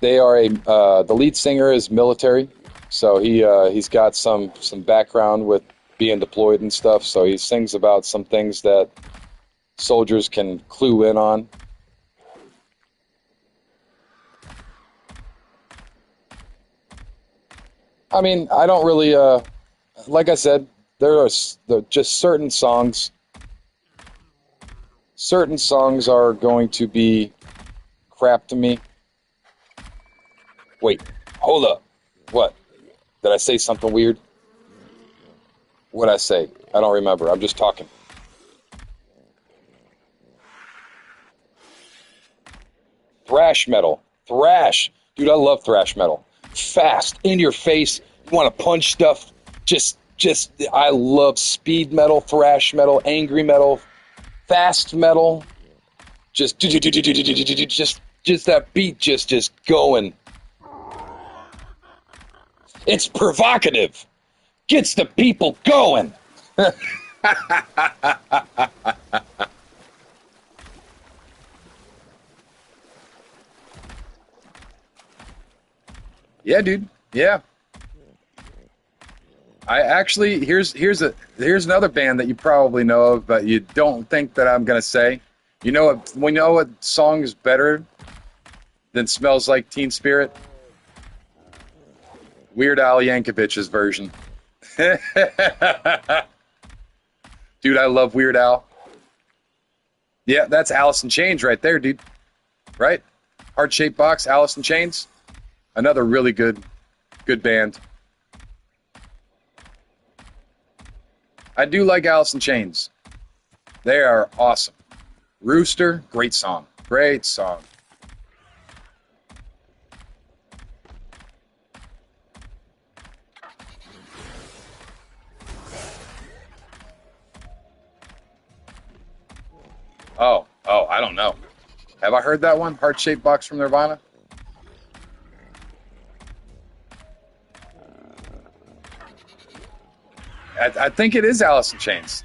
They are the lead singer is military, so he's got some background with being deployed and stuff. So he sings about some things that soldiers can clue in on. I mean, I don't really like I said, there are just certain songs. Certain songs are going to be crap to me. Wait, hold up. What? Did I say something weird? What'd I say? I don't remember. I'm just talking. Thrash metal. Thrash. Dude, I love thrash metal. Fast, in your face. You want to punch stuff. I love speed metal, thrash metal, angry metal, fast metal. Just that beat just going. It's provocative. Gets the people going. Yeah, dude. Yeah. I actually here's another band that you probably know of, but you don't think that I'm gonna say. We know what song is better than "Smells Like Teen Spirit"? Weird Al Yankovic's version. Dude, I love Weird Al. Yeah, that's Alice in Chains right there, dude. Right? Heart Shaped Box, Alice in Chains. Another really good band. I do like Alice in Chains. They are awesome. Rooster, great song. Great song. Oh, I don't know. Have I heard that one? Heart-shaped box from Nirvana? I think it is Alice in Chains.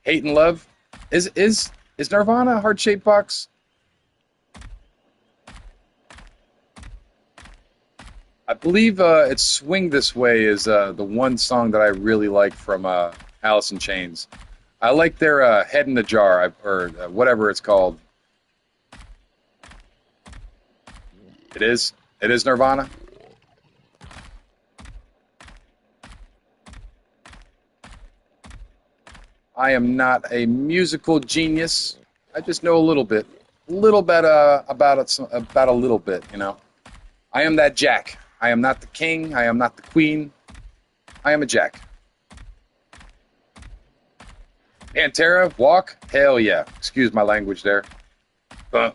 Hate and Love. Is Nirvana a heart-shaped box? I believe it's Swing This Way is the one song that I really like from Alice in Chains. I like their Head in the Jar, or whatever it's called. It is. It is Nirvana. I am not a musical genius. I just know a little bit about a little bit. You know, I am that Jack. I am not the king. I am not the queen. I am a Jack. Pantera, Walk. Hell yeah. Excuse my language there. Yeah,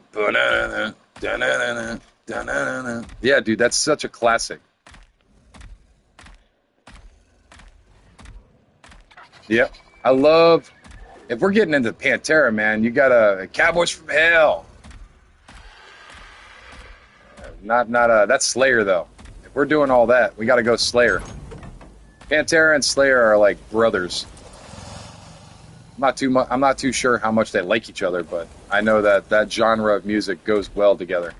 dude, that's such a classic. Yep. I love if we're getting into Pantera, man, you got a Cowboys from Hell. Not that's Slayer though. If we're doing all that, we got to go Slayer. Pantera and Slayer are like brothers. I'm not too sure how much they like each other, but I know that that genre of music goes well together.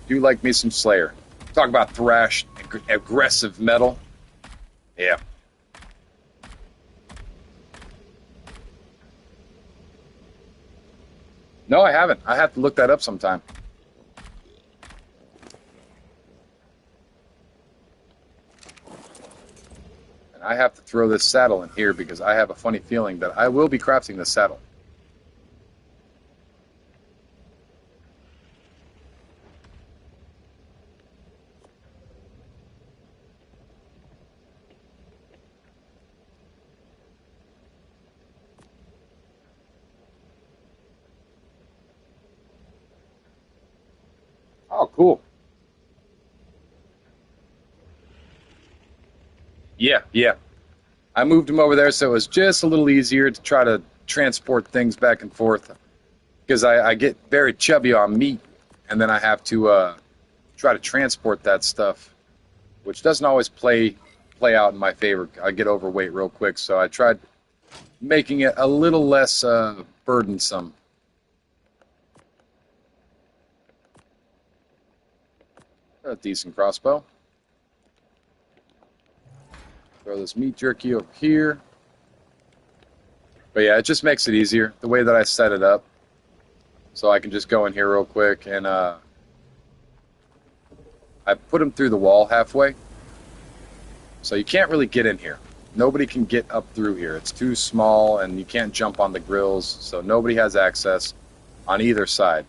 Do like me some Slayer. Talk about thrash, aggressive metal. Yeah. No, I haven't. I have to look that up sometime. And I have to throw this saddle in here because I have a funny feeling that I will be crafting this saddle. Oh, cool. Yeah, yeah. I moved him over there so it was just a little easier to try to transport things back and forth because I get very chubby on meat and then I have to try to transport that stuff, which doesn't always play out in my favor. I get overweight real quick, so I tried making it a little less burdensome. A decent crossbow. Throw this meat jerky over here. But yeah, it just makes it easier the way that I set it up. So I can just go in here real quick and I put them through the wall halfway. So you can't really get in here. Nobody can get up through here. It's too small and you can't jump on the grills. So nobody has access on either side.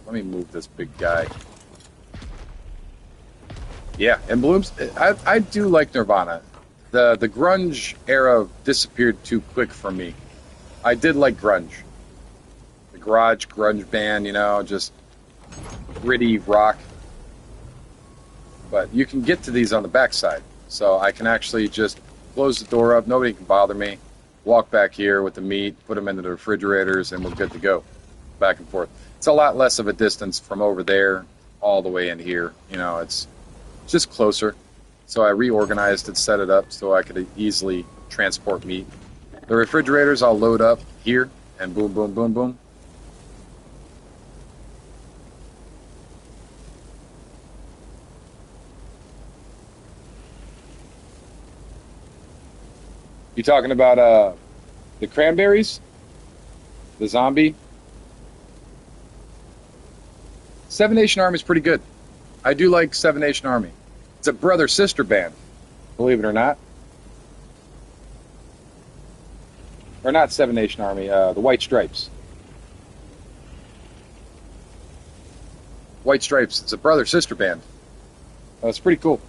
Let me move this big guy. Yeah, and Blooms, I do like Nirvana. The grunge era disappeared too quick for me. I did like grunge. The garage grunge band, you know, just gritty rock. But you can get to these on the backside. So I can actually just close the door up. Nobody can bother me. Walk back here with the meat, put them into the refrigerators, and we're good to go. Back and forth. It's a lot less of a distance from over there all the way in here. You know, it's just closer. So I reorganized it, set it up so I could easily transport meat. The refrigerators I'll load up here, and boom, boom, boom, boom. You talking about the cranberries? The zombie? Seven Nation Army is pretty good. I do like Seven Nation Army. It's a brother sister band, believe it or not. Or not Seven Nation Army, the White Stripes. White Stripes. It's a brother sister band. It's pretty cool.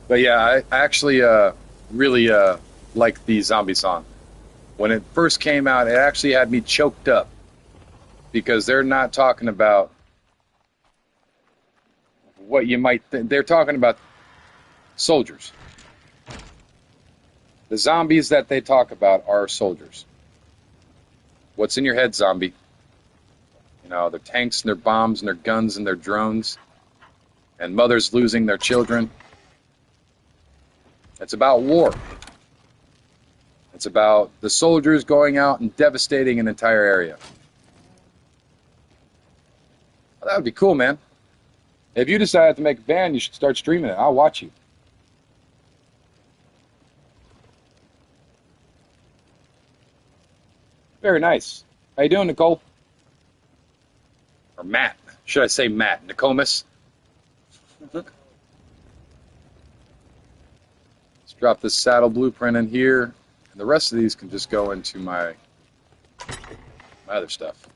But yeah, I actually really liked the zombie song. When it first came out, it actually had me choked up because they're not talking about what you might think. They're talking about soldiers. The zombies that they talk about are soldiers. What's in your head, zombie? You know, their tanks and their bombs and their guns and their drones, and mothers losing their children. It's about war. It's about the soldiers going out and devastating an entire area. Well, that would be cool, man. If you decide to make a band, you should start streaming it. I'll watch you. Very nice. How you doing, Nicole? Or Matt. Should I say Matt? Nicomas? Let's drop this saddle blueprint in here. And the rest of these can just go into my other stuff.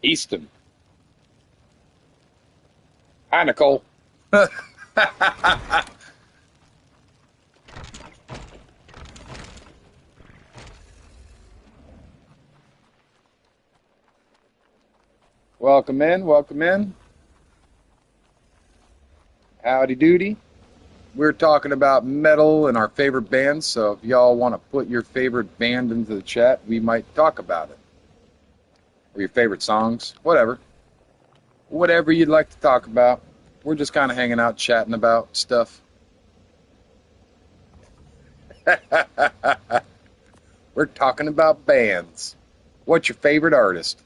Easton. Hi, Nicole. Welcome in, welcome in. Howdy doody. We're talking about metal and our favorite bands, so if y'all want to put your favorite band into the chat, we might talk about it. Or your favorite songs, whatever. Whatever you'd like to talk about. We're just kind of hanging out, chatting about stuff. We're talking about bands. What's your favorite artist?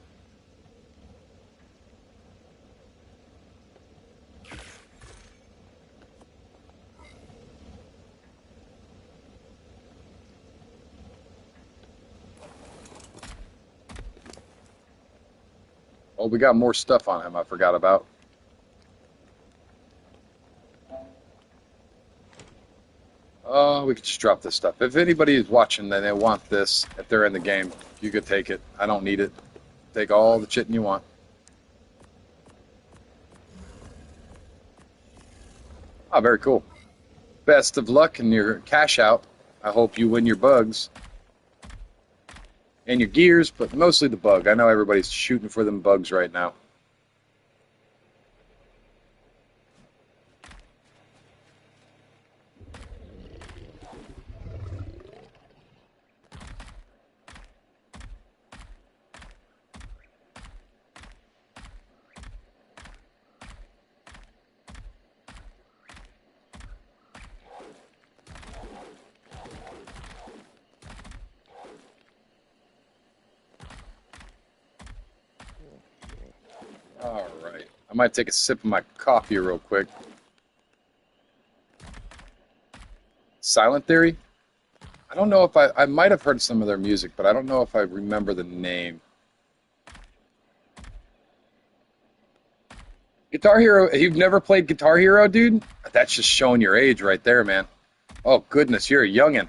Oh, we got more stuff on him I forgot about. Oh, we could just drop this stuff. If anybody is watching and they want this, if they're in the game, you could take it. I don't need it. Take all the chitin you want. Oh, very cool. Best of luck in your cash out. I hope you win your bugs. And your gears, but mostly the bug. I know everybody's shooting for them bugs right now. All right. I might take a sip of my coffee real quick. Silent Theory? I don't know if I might have heard some of their music, but I don't know if I remember the name. Guitar Hero, you've never played Guitar Hero, dude? That's just showing your age right there, man. Oh, goodness, you're a youngin'.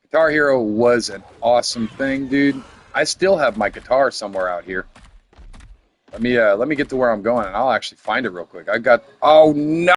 Guitar Hero was an awesome thing, dude. I still have my guitar somewhere out here. Let me get to where I'm going, and I'll actually find it real quick. I got... Oh, no!